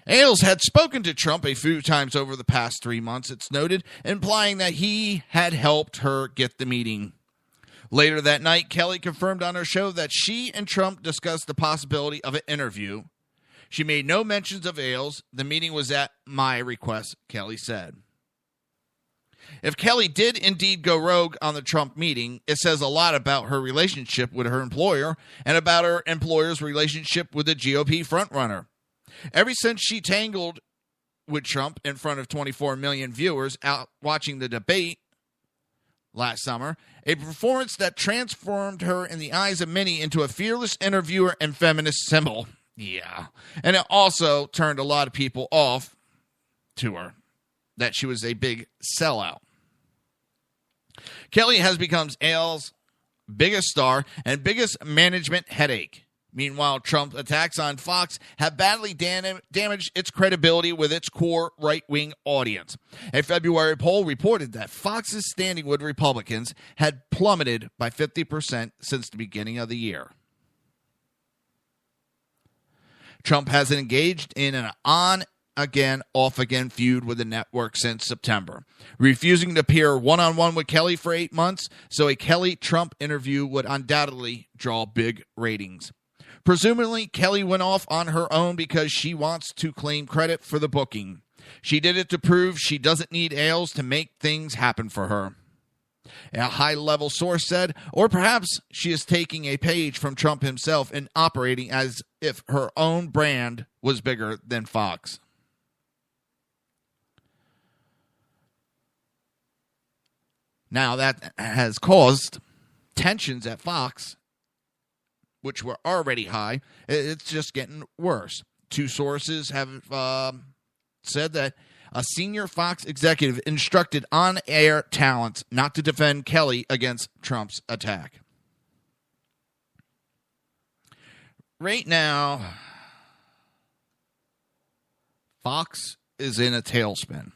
Ailes had spoken to Trump a few times over the past 3 months, it's noted, implying that he had helped her get the meeting. Later that night, Kelly confirmed on her show that she and Trump discussed the possibility of an interview. She made no mentions of Ailes. The meeting was at my request, Kelly said. If Kelly did indeed go rogue on the Trump meeting, it says a lot about her relationship with her employer and about her employer's relationship with the GOP frontrunner. Ever since she tangled with Trump in front of 24 million viewers out watching the debate last summer, a performance that transformed her in the eyes of many into a fearless interviewer and feminist symbol. Yeah. And it also turned a lot of people off to her, that she was a big sellout. Kelly has become Ailes' biggest star and biggest management headache. Meanwhile, Trump's attacks on Fox have badly damaged its credibility with its core right-wing audience. A February poll reported that Fox's standing with Republicans had plummeted by 50% since the beginning of the year. Trump has engaged in an on-again, off-again feud with the network since September, refusing to appear one-on-one with Kelly for 8 months, so a Kelly-Trump interview would undoubtedly draw big ratings. Presumably, Kelly went off on her own because she wants to claim credit for the booking. She did it to prove she doesn't need Ailes to make things happen for her. A high-level source said, or perhaps she is taking a page from Trump himself and operating as if her own brand was bigger than Fox. Now, that has caused tensions at Fox, which were already high. It's just getting worse. Two sources have said that a senior Fox executive instructed on-air talents not to defend Kelly against Trump's attack. Right now, Fox is in a tailspin.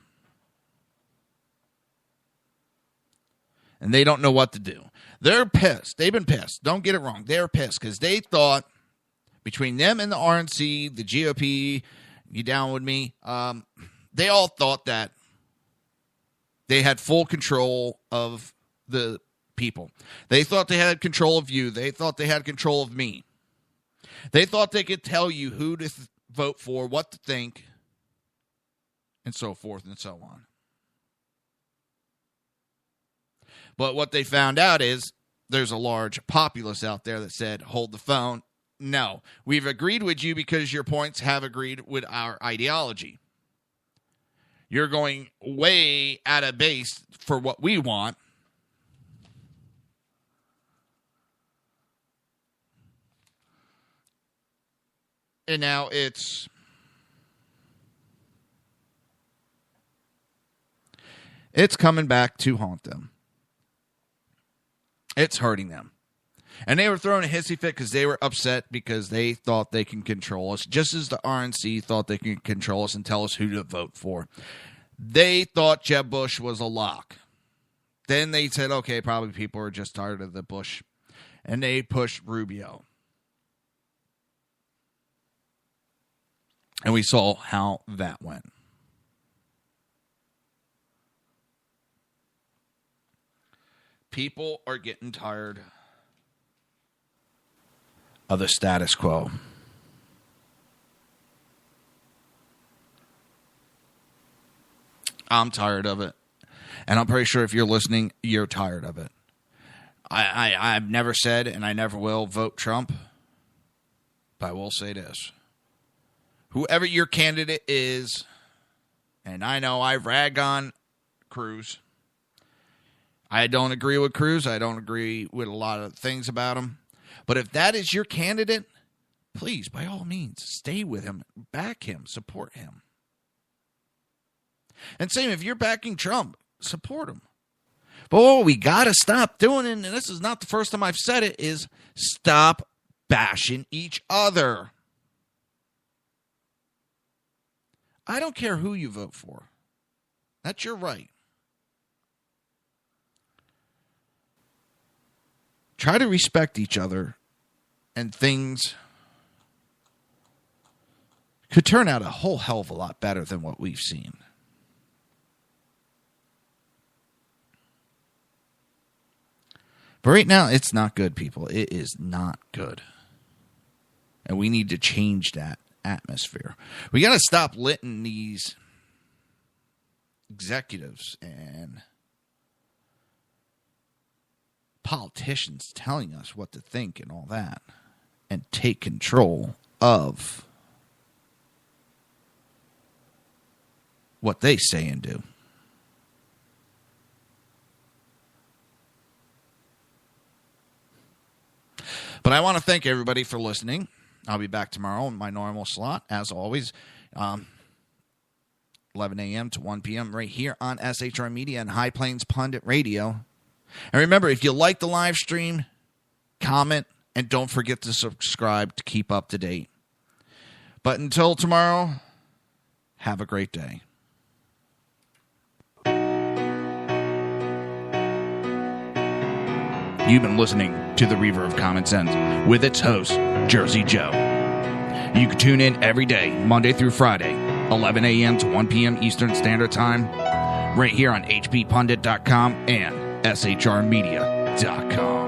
And they don't know what to do. They're pissed. They've been pissed. Don't get it wrong. They're pissed because they thought between them and the RNC, the GOP, you down with me? They all thought that they had full control of the people. They thought they had control of you. They thought they had control of me. They thought they could tell you who to vote for, what to think, and so forth and so on. But what they found out is there's a large populace out there that said, hold the phone. No, we've agreed with you because your points have agreed with our ideology. You're going way out of base for what we want. And now it's coming back to haunt them. It's hurting them. And they were throwing a hissy fit because they were upset because they thought they can control us, just as the RNC thought they could control us and tell us who to vote for. They thought Jeb Bush was a lock. Then they said, okay, probably people are just tired of the Bush. And they pushed Rubio. And we saw how that went. People are getting tired of the status quo. I'm tired of it. And I'm pretty sure if you're listening, you're tired of it. I've never said, and I never will, vote Trump. But I will say this. Whoever your candidate is, and I know I rag on Cruz. I don't agree with Cruz. I don't agree with a lot of things about him. But if that is your candidate, please, by all means, stay with him, back him, support him. And same, if you're backing Trump, support him. But what we got to stop doing, and this is not the first time I've said it, is stop bashing each other. I don't care who you vote for. That's your right. Try to respect each other, and things could turn out a whole hell of a lot better than what we've seen. But right now, it's not good, people. It is not good. And we need to change that atmosphere. We got to stop letting these executives and politicians telling us what to think and all that, and take control of what they say and do. But I want to thank everybody for listening. I'll be back tomorrow in my normal slot, as always, 11 a.m. to 1 p.m. right here on SHR Media and High Plains Pundit Radio. And remember, if you like the live stream, comment, and don't forget to subscribe to keep up to date. But until tomorrow, have a great day. You've been listening to the Reaver of Common Sense with its host, Jersey Joe. You can tune in every day, Monday through Friday, 11 a.m. to 1 p.m. Eastern Standard Time, right here on hppundit.com and shrmedia.com.